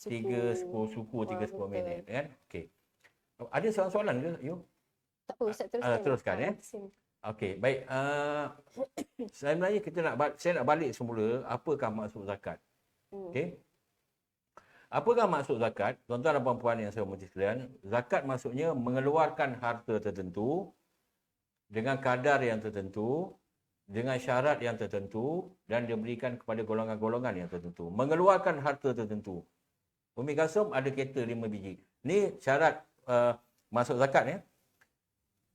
10 suku, 3 10 minit. Kan? Okey. Ada soalan ke, you? Tak apa, Ustaz teruskan. Teruskan Okey, baik. Sebenarnya saya nak balik semula apakah maksud zakat. Okey. Apakah maksud zakat? Tuan-tuan dan puan-puan yang saya hormati sekalian, zakat maksudnya mengeluarkan harta tertentu dengan kadar yang tertentu, dengan syarat yang tertentu dan diberikan kepada golongan-golongan yang tertentu. Mengeluarkan harta tertentu. Umi Kasum ada kereta 5 biji. Ni syarat masuk zakat ya.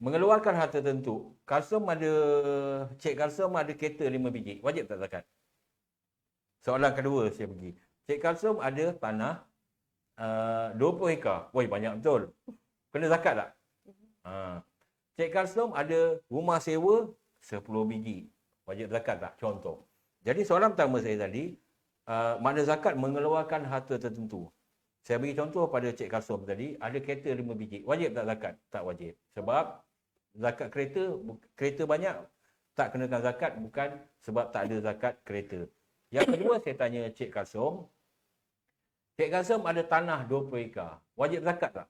Mengeluarkan harta tertentu. Cik Kasum ada kereta 5 biji. Wajib tak zakat? Soalan kedua saya pergi. Cik Kasum ada tanah 20 hektar. Woi, banyak betul. Kena zakat tak? Cik Kasum ada rumah sewa 10 biji. Wajib zakat tak? Contoh. Jadi soalan pertama saya tadi, makna zakat mengeluarkan harta tertentu. Saya bagi contoh pada Cik Kasum tadi, ada kereta 5 biji. Wajib tak zakat? Tak wajib. Sebab zakat kereta banyak, tak kenakan zakat bukan sebab tak ada zakat kereta. Yang kedua saya tanya Cik Kasum, Cik Kasum ada tanah 20 hektar. Wajib zakat tak?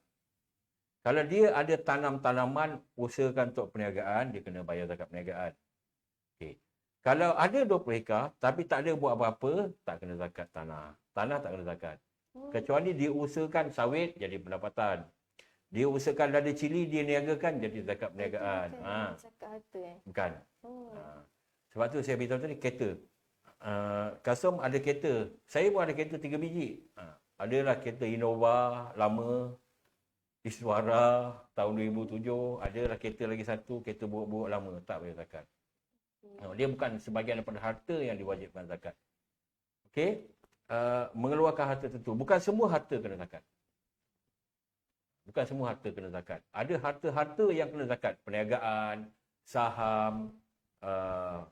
Kalau dia ada tanam-tanaman, usahakan untuk perniagaan, dia kena bayar zakat perniagaan. Okay. Kalau ada 20 hektar, tapi tak ada buat apa-apa, tak kena zakat tanah. Tanah tak kena zakat. Kecuali dia usahakan sawit, jadi pendapatan. Dia usahakan lada cili, dia niagakan, jadi zakat perniagaan. Zakat harta Bukan. Sebab tu saya beritahu tadi, kereta. Kasum ada kereta. Saya pun ada kereta 3 biji. Adalah kereta Innova lama, Iswara tahun 2007. Adalah kereta lagi satu, kereta buruk-buruk lama. Tak bayar zakat. Dia bukan sebahagian daripada harta yang diwajibkan zakat. Okey? Mengeluarkan harta tertentu. Bukan semua harta kena zakat. Bukan semua harta kena zakat. Ada harta-harta yang kena zakat. Perniagaan, saham,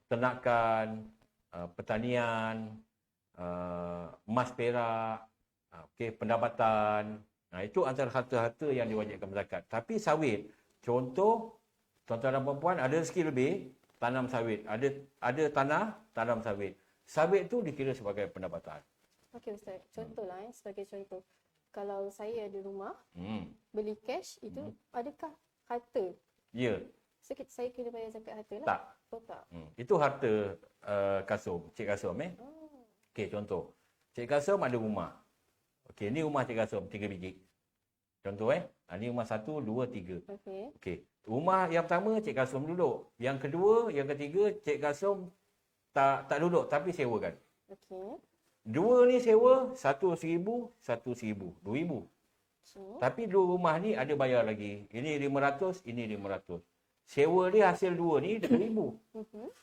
ternakan, pertanian, emas perak, pendapatan. Itu antara harta-harta yang diwajibkan zakat. Tapi sawit, contoh, tuan-tuan dan puan-puan ada rezeki lebih, tanam sawit. Ada tanah, tanam sawit. Sawit tu dikira sebagai pendapatan. Okey Ustaz, contohlah sebagai contoh. Kalau saya ada rumah, beli cash, itu adakah harta? Ya. So, saya kena bayar zakat harta lah? Tak. Oh tak. Itu harta Kasum, Cik Kasum Okey, contoh. Cik Kasum ada rumah. Okey, ni rumah Cik Kasum 3 biji. Contoh ni rumah 1, 2, 3. Okey. Rumah yang pertama Cik Kasum duduk. Yang kedua, yang ketiga Cik Kasum tak duduk tapi sewakan. Okey. Dua ni sewa 1,000, 1,000, 2,000. Tapi dua rumah ni ada bayar lagi. Ini 500, ini 500. Sewa dia hasil dua ni 2,000.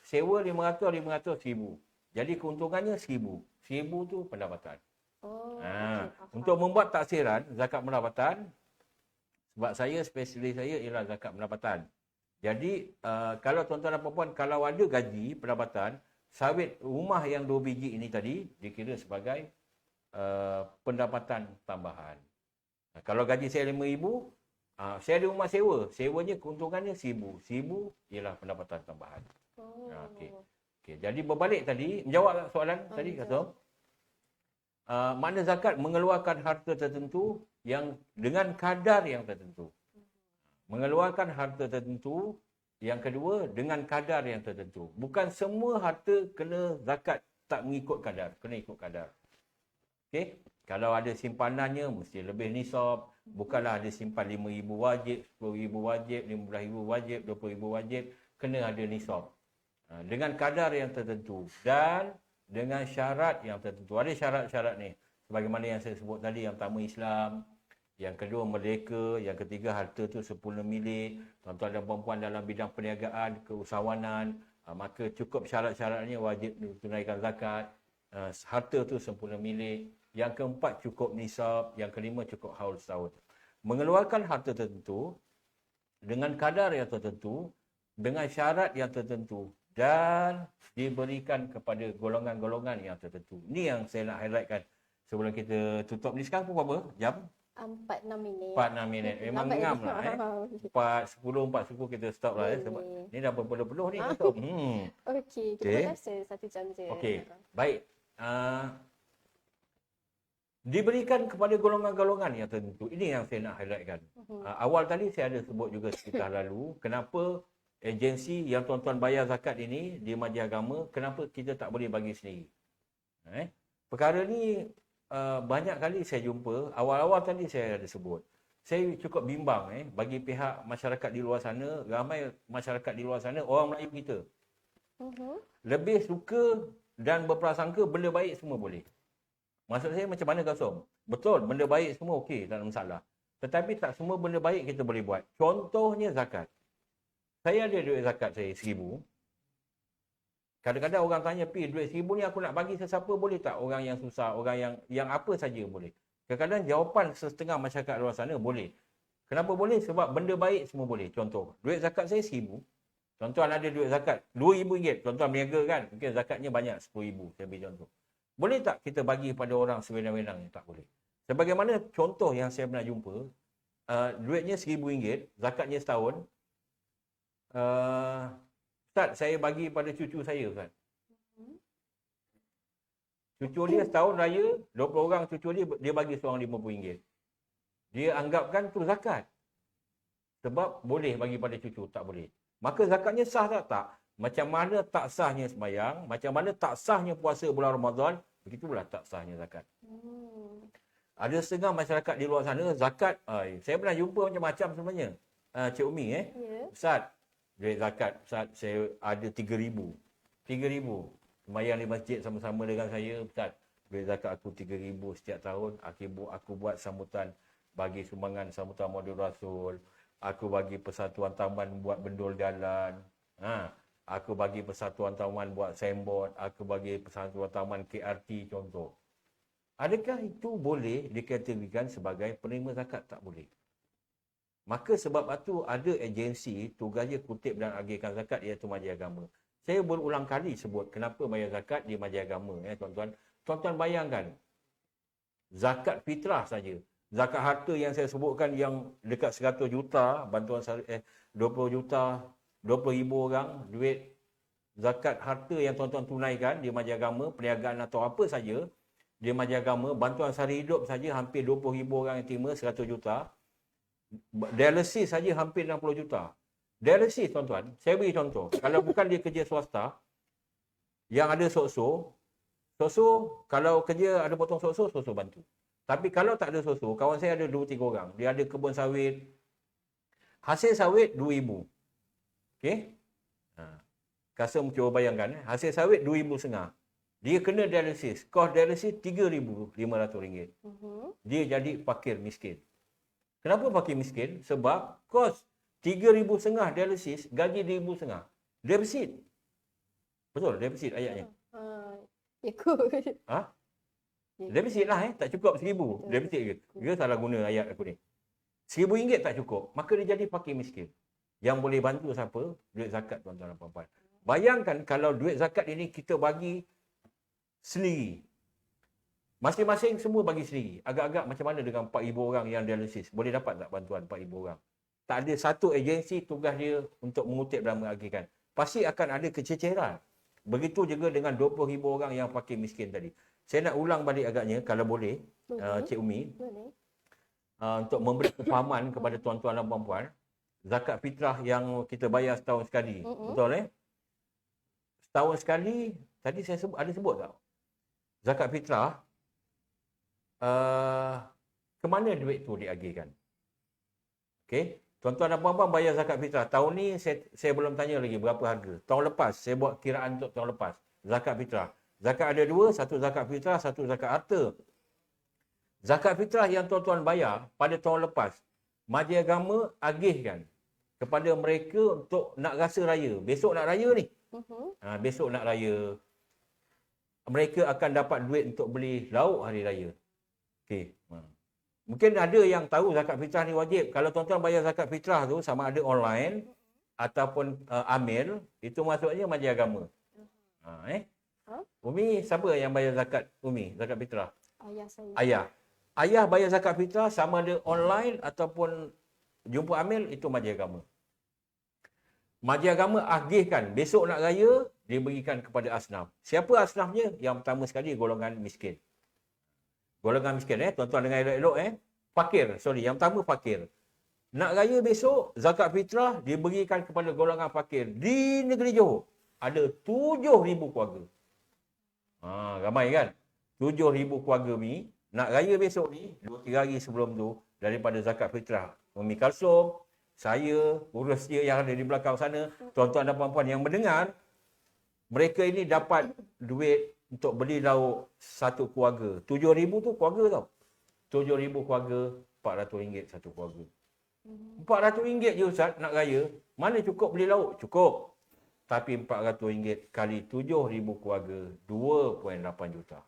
Sewa 500, 500, 1,000. Jadi keuntungannya 1,000. 1,000 tu pendapatan. Untuk membuat taksiran zakat pendapatan, sebab saya spesialis saya ialah zakat pendapatan. Jadi kalau tuan-tuan dan puan-puan kalau ada gaji pendapatan, sawit rumah yang 2 biji ini tadi dikira sebagai pendapatan tambahan. Kalau gaji saya 5,000, saya ada rumah sewa. Sewanya keuntungannya 1,000. 1,000 ialah pendapatan tambahan. Okey. Jadi berbalik tadi, menjawab soalan tadi Kasum. Makna zakat mengeluarkan harta tertentu yang dengan kadar yang tertentu. Mengeluarkan harta tertentu. Yang kedua, dengan kadar yang tertentu. Bukan semua harta kena zakat tak mengikut kadar. Kena ikut kadar. Okey? Kalau ada simpanannya, mesti lebih nisab. Bukanlah ada simpan 5,000 wajib, 10,000 wajib, 15,000 wajib, 20,000 wajib. Kena ada nisab. Dengan kadar yang tertentu. Dan dengan syarat yang tertentu. Ada syarat-syarat ni. Sebagaimana yang saya sebut tadi, yang pertama Islam. Yang kedua merdeka, yang ketiga harta tu sempurna milik, tuan-tuan dan puan-puan dalam bidang perniagaan, keusahawanan, maka cukup syarat-syaratnya wajib tunaikan zakat, harta tu sempurna milik, yang keempat cukup nisab, yang kelima cukup haul setahun. Mengeluarkan harta tertentu dengan kadar yang tertentu, dengan syarat yang tertentu dan diberikan kepada golongan-golongan yang tertentu. Ini yang saya nak highlightkan sebelum kita tutup ni. Sekarang pukul berapa? Jam? 4-6 minit. 4-6 minit. Memang ngam lah 4:10, 4:10 kita stop lah sebab ni dah berpeluh-peluh ni. Okey, kita rasa 1 jam je. Okey, baik. Diberikan kepada golongan-golongan yang tertentu. Ini yang saya nak highlightkan. Awal tadi saya ada sebut juga sekitar lalu, kenapa agensi yang tuan-tuan bayar zakat ini di majlis agama, kenapa kita tak boleh bagi sendiri. Perkara ni banyak kali saya jumpa, awal-awal tadi saya ada sebut, saya cukup bimbang bagi pihak masyarakat di luar sana, ramai masyarakat di luar sana, orang Melayu kita, lebih suka dan berprasangka benda baik semua boleh. Maksud saya macam mana Kasum? Betul, benda baik semua okey, tak ada masalah. Tetapi tak semua benda baik kita boleh buat. Contohnya zakat. Saya ada duit zakat saya 1,000. Kadang-kadang orang tanya, Pi, duit 1,000 ni aku nak bagi sesiapa boleh tak? Orang yang susah, orang yang apa saja boleh. Kadang-kadang jawapan setengah masyarakat luar sana boleh. Kenapa boleh? Sebab benda baik semua boleh. Contoh, duit zakat saya 1,000. Tuan-tuan ada duit zakat RM2,000. Tuan-tuan berniaga kan? Mungkin zakatnya banyak, RM10,000. Saya beri contoh. Boleh tak kita bagi pada orang sewenang-wenangnya? Tak boleh. Sebagaimana contoh yang saya pernah jumpa, duitnya RM1,000, zakatnya setahun. Ustaz, saya bagi pada cucu saya, Ustaz. Cucu dia setahun raya, 20 orang cucu dia bagi seorang RM50. Dia anggapkan tu zakat. Sebab boleh bagi pada cucu, tak boleh. Maka zakatnya sah tak? Tak. Macam mana tak sahnya sembahyang, macam mana tak sahnya puasa bulan Ramadan, begitulah tak sahnya zakat. Ada setengah masyarakat di luar sana, zakat, saya pernah jumpa macam-macam sebenarnya. Cik Umi, Ustaz, duit zakat, Ustaz, saya ada RM3,000. RM3,000. Sembahyang di masjid sama-sama dengan saya, Ustaz. Duit zakat aku RM3,000 setiap tahun. Aku buat sambutan, bagi sumbangan sambutan Maulid Rasul. Aku bagi Persatuan Taman buat bendul jalan. Aku bagi Persatuan Taman buat signboard. Aku bagi Persatuan Taman KRT contoh. Adakah itu boleh dikategorikan sebagai penerima zakat? Tak boleh. Maka sebab itu ada agensi tugasnya kutip dan agihkan zakat, iaitu Majlis Agama. Saya berulang kali sebut kenapa bayar zakat di Majlis Agama, tuan-tuan. Tuan-tuan bayangkan, zakat fitrah saja. Zakat harta yang saya sebutkan yang dekat 100 juta, bantuan 20 juta, 20,000 orang, duit zakat harta yang tuan-tuan tunaikan di Majlis Agama, perniagaan atau apa saja, di Majlis Agama, bantuan sehari hidup saja hampir 20,000 orang yang terima 100 juta. Dialisis saja hampir 60 juta. Dialisis, tuan-tuan, saya beri contoh. Kalau bukan dia kerja swasta, yang ada sokso, kalau kerja ada potong sokso bantu. Tapi kalau tak ada sokso, kawan saya ada 2-3 orang. Dia ada kebun sawit. Hasil sawit 2,000. Okey? Kasum cuba bayangkan, hasil sawit 2,500. Dia kena dialisis. Kos dialisis RM3,500. Dia jadi fakir miskin. Kenapa fakir miskin? Sebab kos RM3,500 dialisis, gaji RM2,500. Defisit. Betul, defisit ayatnya. Ikut. Defisit lah, tak cukup RM1,000. Defisit ke? Dia salah guna ayat aku ni. RM1,000 tak cukup. Maka dia jadi fakir miskin. Yang boleh bantu siapa? Duit zakat, tuan-tuan dan puan-puan. Bayangkan kalau duit zakat ini kita bagi sendiri. Masing-masing semua bagi sendiri. Agak-agak macam mana dengan 4,000 orang yang dialisis? Boleh dapat tak bantuan 4,000 orang? Tak ada satu agensi tugas dia untuk mengutip dan mengagihkan. Pasti akan ada kececeran. Begitu juga dengan 20,000 orang yang fakir miskin tadi. Saya nak ulang balik agaknya, kalau boleh, Cik Umi. Untuk memberi kefahaman kepada tuan-tuan dan puan-puan. Zakat fitrah yang kita bayar setahun sekali. Betul Setahun sekali, tadi saya ada sebut tak? Zakat fitrah, ke mana duit tu diagihkan? Okey, tuan-tuan dan puan-puan bayar zakat fitrah. Tahun ni saya belum tanya lagi berapa harga. Tahun lepas saya buat kiraan untuk tahun lepas. Zakat fitrah. Zakat ada dua, satu zakat fitrah, satu zakat harta. Zakat fitrah yang tuan-tuan bayar pada tahun lepas, Majlis Agama agihkan kepada mereka untuk nak rasa raya. Besok nak raya ni. Besok nak raya. Mereka akan dapat duit untuk beli lauk hari raya. Okey. Mungkin ada yang tahu zakat fitrah ni wajib. Kalau tuan-tuan bayar zakat fitrah tu sama ada online ataupun amil, itu maksudnya Majlis Agama. Umi, siapa yang bayar zakat Umi, zakat fitrah? Ayah saya. Ayah bayar zakat fitrah sama ada online ataupun jumpa amil, itu Majlis Agama. Majlis Agama agihkan besok nak raya, dia berikan kepada asnaf. Siapa asnafnya? Yang pertama sekali golongan miskin. Golongan miskin, tuan-tuan dengar elok-elok, fakir, yang pertama fakir. Nak raya besok, zakat fitrah diberikan kepada golongan fakir. Di negeri Johor, ada 7,000 keluarga. Ramai kan? 7,000 keluarga ni, nak raya besok ni, 2-3 hari sebelum tu, daripada zakat fitrah. Umi Kalsum, saya, urus dia yang ada di belakang sana, tuan-tuan dan puan-puan yang mendengar, mereka ini dapat duit untuk beli lauk satu keluarga. 7,000 tu keluarga tau. 7,000 keluarga, RM400 satu keluarga. RM400 je Ustaz nak raya. Mana cukup beli lauk? Cukup. Tapi RM400 kali 7,000 keluarga, 2.8 juta.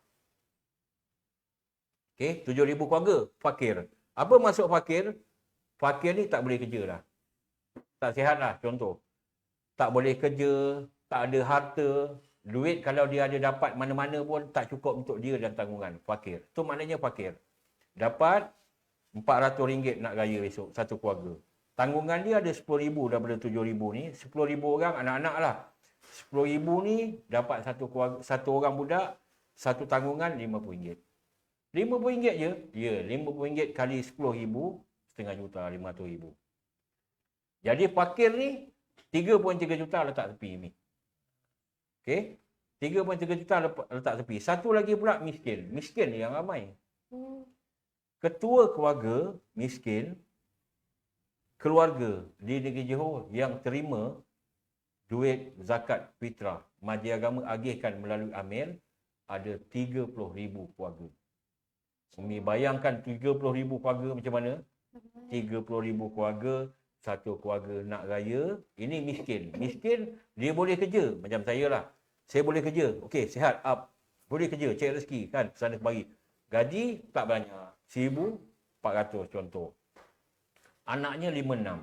Okey, 7,000 keluarga, fakir. Apa maksud fakir? Fakir ni tak boleh kerja dah. Tak sihat lah, contoh. Tak boleh kerja, tak ada harta, duit kalau dia ada dapat mana-mana pun tak cukup untuk dia dan tanggungan. Fakir. Tu maknanya fakir. Dapat RM400 nak raya besok, satu keluarga. Tanggungan dia ada 10,000 daripada 7,000 ni. 10,000 orang, anak-anak lah. 10,000 ni dapat satu keluarga, satu orang budak, satu tanggungan RM50. RM50 je? Ya, RM50 kali 10,000, setengah juta, RM500,000. Jadi fakir ni 3.3 juta letak tepi ni. Okey? 3.3 juta letak tepi. Satu lagi pula miskin. Miskin yang ramai. Ketua keluarga miskin, keluarga di negeri Johor yang terima duit zakat fitrah, Majlis Agama agihkan melalui Amir, ada 30,000 keluarga. Umi bayangkan 30,000 keluarga macam mana? 30,000 keluarga, satu keluarga nak raya, ini miskin. Miskin, dia boleh kerja. Macam saya lah. Saya boleh kerja. Okey, sihat, up. Boleh kerja, cari rezeki, kan? Sana kemari. Gaji tak banyak. 1,400 contoh. Anaknya 5-6.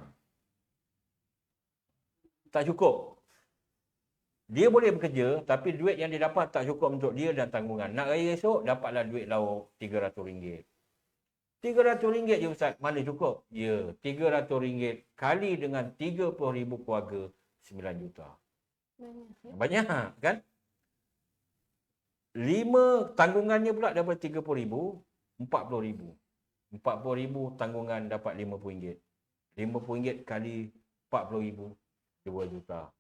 Tak cukup. Dia boleh bekerja, tapi duit yang dia dapat tak cukup untuk dia dan tanggungan. Nak raya esok, dapatlah duit lauk RM300. RM300 je Ustaz, mana cukup? Ya, RM300 kali dengan 30,000 keluarga, 9 juta. Banyak kan? 5 tanggungannya pula daripada 30,000, 40,000. 40,000 tanggungan dapat RM50. RM50 kali 40,000, 2 juta.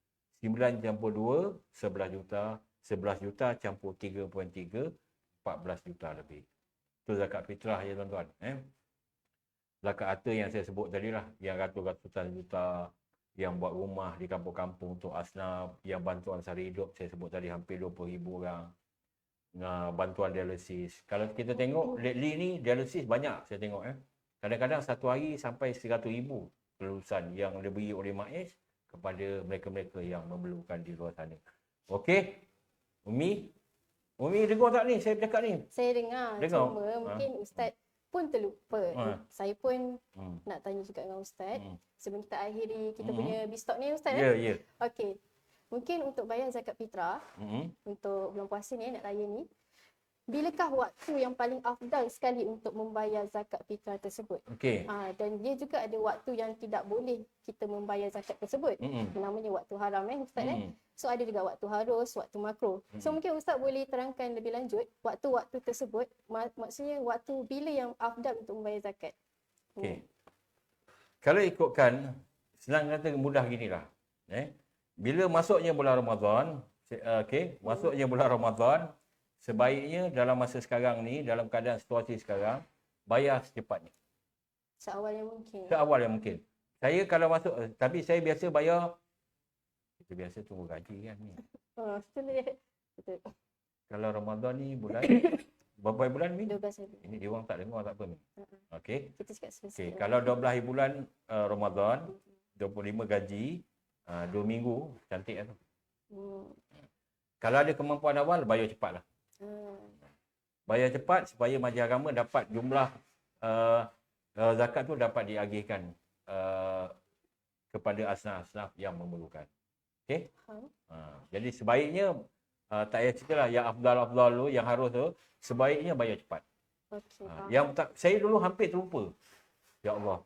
9 campur 2, 11 juta. 11 juta campur 3.3, 14 juta lebih. Itu zakat fitrah ya tuan-tuan. Zakat harta yang saya sebut tadi lah. Yang ratus-ratusan juta. Yang buat rumah di kampung-kampung untuk asnaf. Yang bantuan sehari hidup saya sebut tadi hampir 20,000 orang. Bantuan dialisis. Kalau kita tengok lately ni dialisis banyak saya tengok. Kadang-kadang satu hari sampai 100,000 kelulusan yang diberi oleh MAIS kepada mereka-mereka yang memerlukan di luar sana. Okey? Umi dengar tak ni saya bercakap ni? Saya dengar. Cuma mungkin Ustaz pun terlupa. Saya pun nak tanya juga dengan Ustaz. Sebelum kita akhiri kita punya Bistalk ni Ustaz. Ya. Okey. Mungkin untuk bayar zakat fitrah untuk bulan puasa ni, nak raya ni, bilakah waktu yang paling afdal sekali untuk membayar zakat fitrah tersebut? Okey. Dan dia juga ada waktu yang tidak boleh kita membayar zakat tersebut. Namanya waktu haram Ustaz So ada juga waktu harus, waktu makruh. So mungkin Ustaz boleh terangkan lebih lanjut waktu-waktu tersebut, maksudnya waktu bila yang afdal untuk membayar zakat. Okey. Kalau ikutkan, senang kata mudah ginilah. Bila masuknya bulan Ramadan, masuknya bulan Ramadan, sebaiknya dalam masa sekarang ni, dalam keadaan situasi sekarang, bayar secepatnya. Seawal yang mungkin. Seawal yang mungkin. Saya kalau masuk, tapi saya biasa bayar, kita biasa tunggu gaji kan ni. Betul. Kalau Ramadan ni bulan, berapa bulan ni? 12 hari. Ini dia orang tak dengar tak apa ni. Okey. Kita cakap selesai. Okey, kalau 12 hari bulan Ramadan, 25 gaji, 2 minggu, cantik lah tu. Kalau ada kemampuan awal, bayar cepatlah. Bayar cepat supaya Majlis Agama dapat jumlah zakat tu dapat diagihkan kepada asnaf-asnaf yang memerlukan. Okey? Jadi sebaiknya tak payah cerita lah yang afdal tu, yang harus tu, sebaiknya bayar cepat. Okey. Yang saya dulu hampir terlupa. Ya Allah.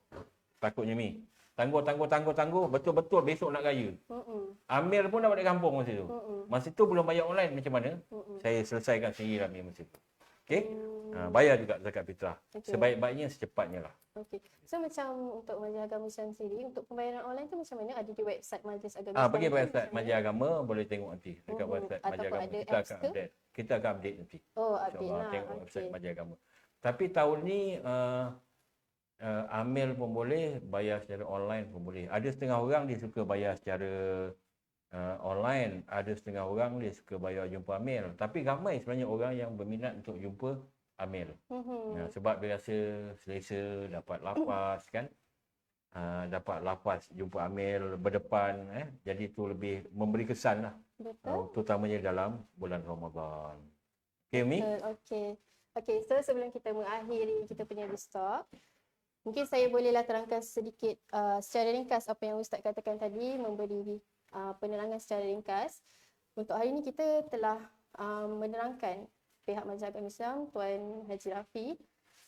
Takutnya mi. Tangguh, betul-betul besok nak raya. Amir pun dah balik kampung masa tu. Masa tu belum bayar online macam mana? Saya selesaikan sendiri lah masa tu. Okey? Bayar juga zakat fitrah. Sebaik-baiknya secepatnya lah. Okey. So macam untuk Majlis Agama Islam sendiri, untuk pembayaran online tu macam mana? Ada di website Majlis Agama Islam? Pergi website Majlis Agama, boleh tengok nanti. Dekat website Majlis Agama. Kita akan update nanti. Oh, update lah. Tengok website Majlis Agama. Tapi tahun ni amil pun boleh, bayar secara online pun boleh. Ada setengah orang dia suka bayar secara online, ada setengah orang dia suka bayar jumpa amil. Tapi ramai sebenarnya orang yang berminat untuk jumpa amil. Sebab dia rasa selesa, dapat lapas kan. Dapat lapas jumpa amil berdepan, jadi itu lebih memberi kesan lah. Betul. Terutamanya dalam bulan Ramadan. Okay, Umi? Okey. Okey, so sebelum kita mengakhiri kita punya Bistock, mungkin saya bolehlah terangkan sedikit secara ringkas apa yang Ustaz katakan tadi, memberi penerangan secara ringkas. Untuk hari ini kita telah menerangkan, pihak Majlis Agama Islam Tuan Haji Rafi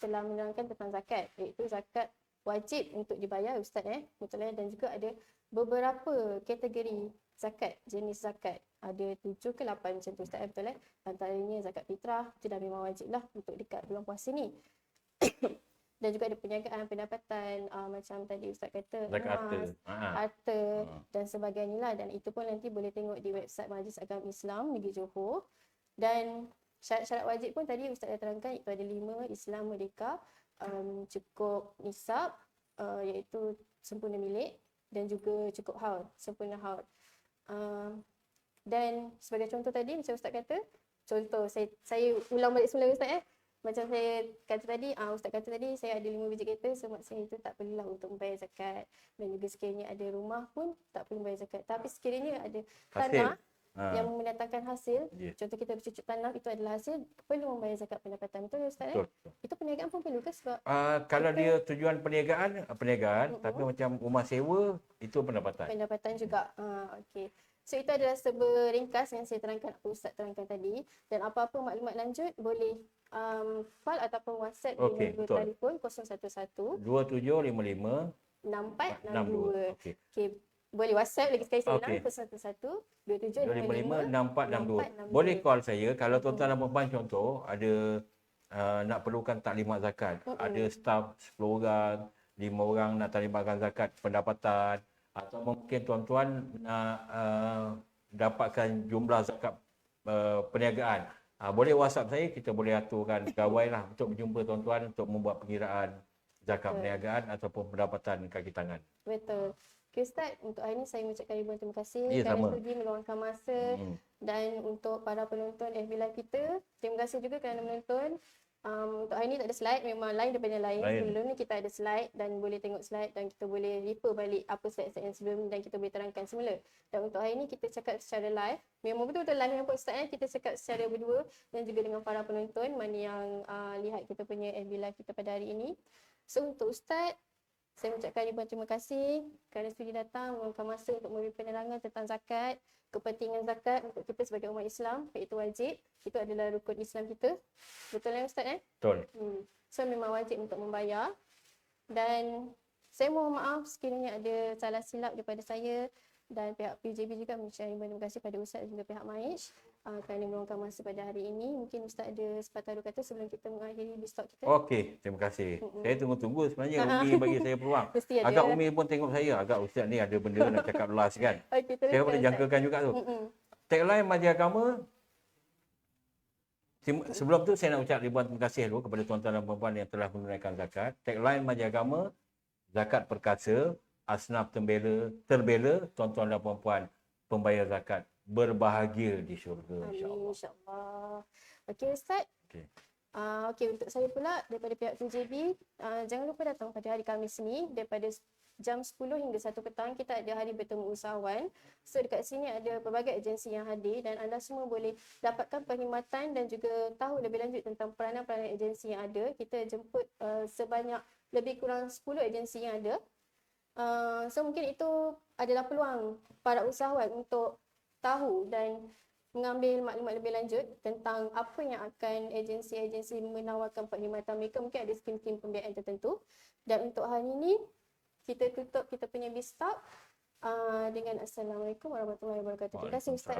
telah menerangkan tentang zakat, iaitu zakat wajib untuk dibayar Ustaz betul dan juga ada beberapa kategori zakat, jenis zakat. Ada 7 ke 8 macam tu Ustaz betul Antaranya zakat fitrah, itu dah memang wajib lah untuk dekat bulan puasa ni. Dan juga ada perniagaan, pendapatan, macam tadi Ustaz kata Zakat emas, harta dan sebagainya lah. Dan itu pun nanti boleh tengok di website Majlis Agama Islam Negeri Johor. Dan syarat-syarat wajib pun tadi Ustaz dah terangkan, itu ada 5: Islam merdeka, cukup nisab, iaitu sempurna milik, dan juga cukup haul, sempurna haul. Dan sebagai contoh tadi macam Ustaz kata, contoh saya ulang balik semula Ustaz macam saya kata tadi, Ustaz kata tadi saya ada 5 biji kereta, so maksudnya itu tak perlulah untuk membayar zakat. Dan juga sekiranya ada rumah pun tak perlu membayar zakat. Tapi sekiranya ada tanah yang mendatangkan hasil, contoh kita bercucuk tanam, itu adalah hasil, perlu membayar zakat pendapatan. Betul Ustaz? Betul. Itu perniagaan pun perlu ke? Sebab kalau dia tujuan perniagaan, tapi macam rumah sewa, itu pendapatan. Pendapatan juga. Okey. So itu adalah seberingkas yang saya terangkan, apa Ustaz terangkan tadi. Dan apa-apa maklumat lanjut boleh call ataupun WhatsApp di nombor telefon 011 2755 6462. Okey. Boleh WhatsApp lagi sekali saya ulang, 011 2755 6462. Boleh call saya kalau tuan-tuan dan puan contoh ada nak perlukan taklimat zakat. Ada staf 10 orang, 5 orang nak taklimatkan zakat pendapatan, atau mungkin tuan-tuan nak dapatkan jumlah zakat perniagaan. Boleh WhatsApp saya, kita boleh aturkan pegawai lah untuk berjumpa tuan-tuan untuk membuat pengiraan zakat perniagaan ataupun pendapatan kaki tangan. Betul. Okay, Ustaz, untuk hari ini saya mengucapkan ribuan terima kasih kerana sudi meluangkan masa. Dan untuk para penonton FB Live kita, terima kasih juga kerana menonton. Untuk hari ini tak ada slide, memang lain daripada lain. Sebelum ni kita ada slide dan boleh tengok slide dan kita boleh refer balik apa slide-slide yang sebelum ni dan kita boleh terangkan semula. Dan untuk hari ini kita cakap secara live, memang betul-betul live nampak Ustaz kita cakap secara berdua dan juga dengan para penonton mana yang lihat kita punya FB Live kita pada hari ini. So untuk Ustaz, saya mengucapkan ribuan terima kasih kerana sudi datang meluangkan masa untuk memberi penerangan tentang zakat, kepentingan zakat untuk kita sebagai umat Islam, iaitu wajib. Itu adalah rukun Islam kita. Betul ya Ustaz Betul. So memang wajib untuk membayar. Dan saya mohon maaf sekiranya ada salah silap daripada saya dan pihak PJB juga mengucapkan terima kasih pada Ustaz dan juga pihak MAIS kerana meluangkan masa pada hari ini. Mungkin Ustaz ada sepatah dua kata sebelum kita mengakhiri Bistock kita. Okey, terima kasih. Saya tunggu-tunggu sebenarnya Umi bagi saya peluang. Agak Umi pun tengok saya, agak Ustaz ni ada benda nak cakap last kan. Saya boleh jangkakan juga tu. Tagline Majlis Agama. Sebelum tu saya nak ucap ribuan terima kasih dulu kepada tuan-tuan dan puan-puan yang telah menunaikan zakat. Tagline Majlis Agama, zakat perkasa, asnaf terbela, tuan-tuan dan puan-puan pembayar zakat berbahagia di syurga insya-Allah. Insya-Allah. Okey Ustaz. Okey, untuk saya pula daripada pihak PJB, jangan lupa datang pada hari Khamis ni daripada jam 10 hingga 1 petang kita ada hari bertemu usahawan. So dekat sini ada pelbagai agensi yang hadir dan anda semua boleh dapatkan perkhidmatan dan juga tahu lebih lanjut tentang peranan-peranan agensi yang ada. Kita jemput sebanyak lebih kurang 10 agensi yang ada. So mungkin itu adalah peluang para usahawan untuk tahu dan mengambil maklumat lebih lanjut tentang apa yang akan agensi-agensi menawarkan perkhidmatan mereka. Mungkin ada skim-skim pembiayaan tertentu. Dan untuk hari ini kita tutup kita punya Bistock dengan Assalamualaikum warahmatullahi wabarakatuh. Terima kasih Ustaz.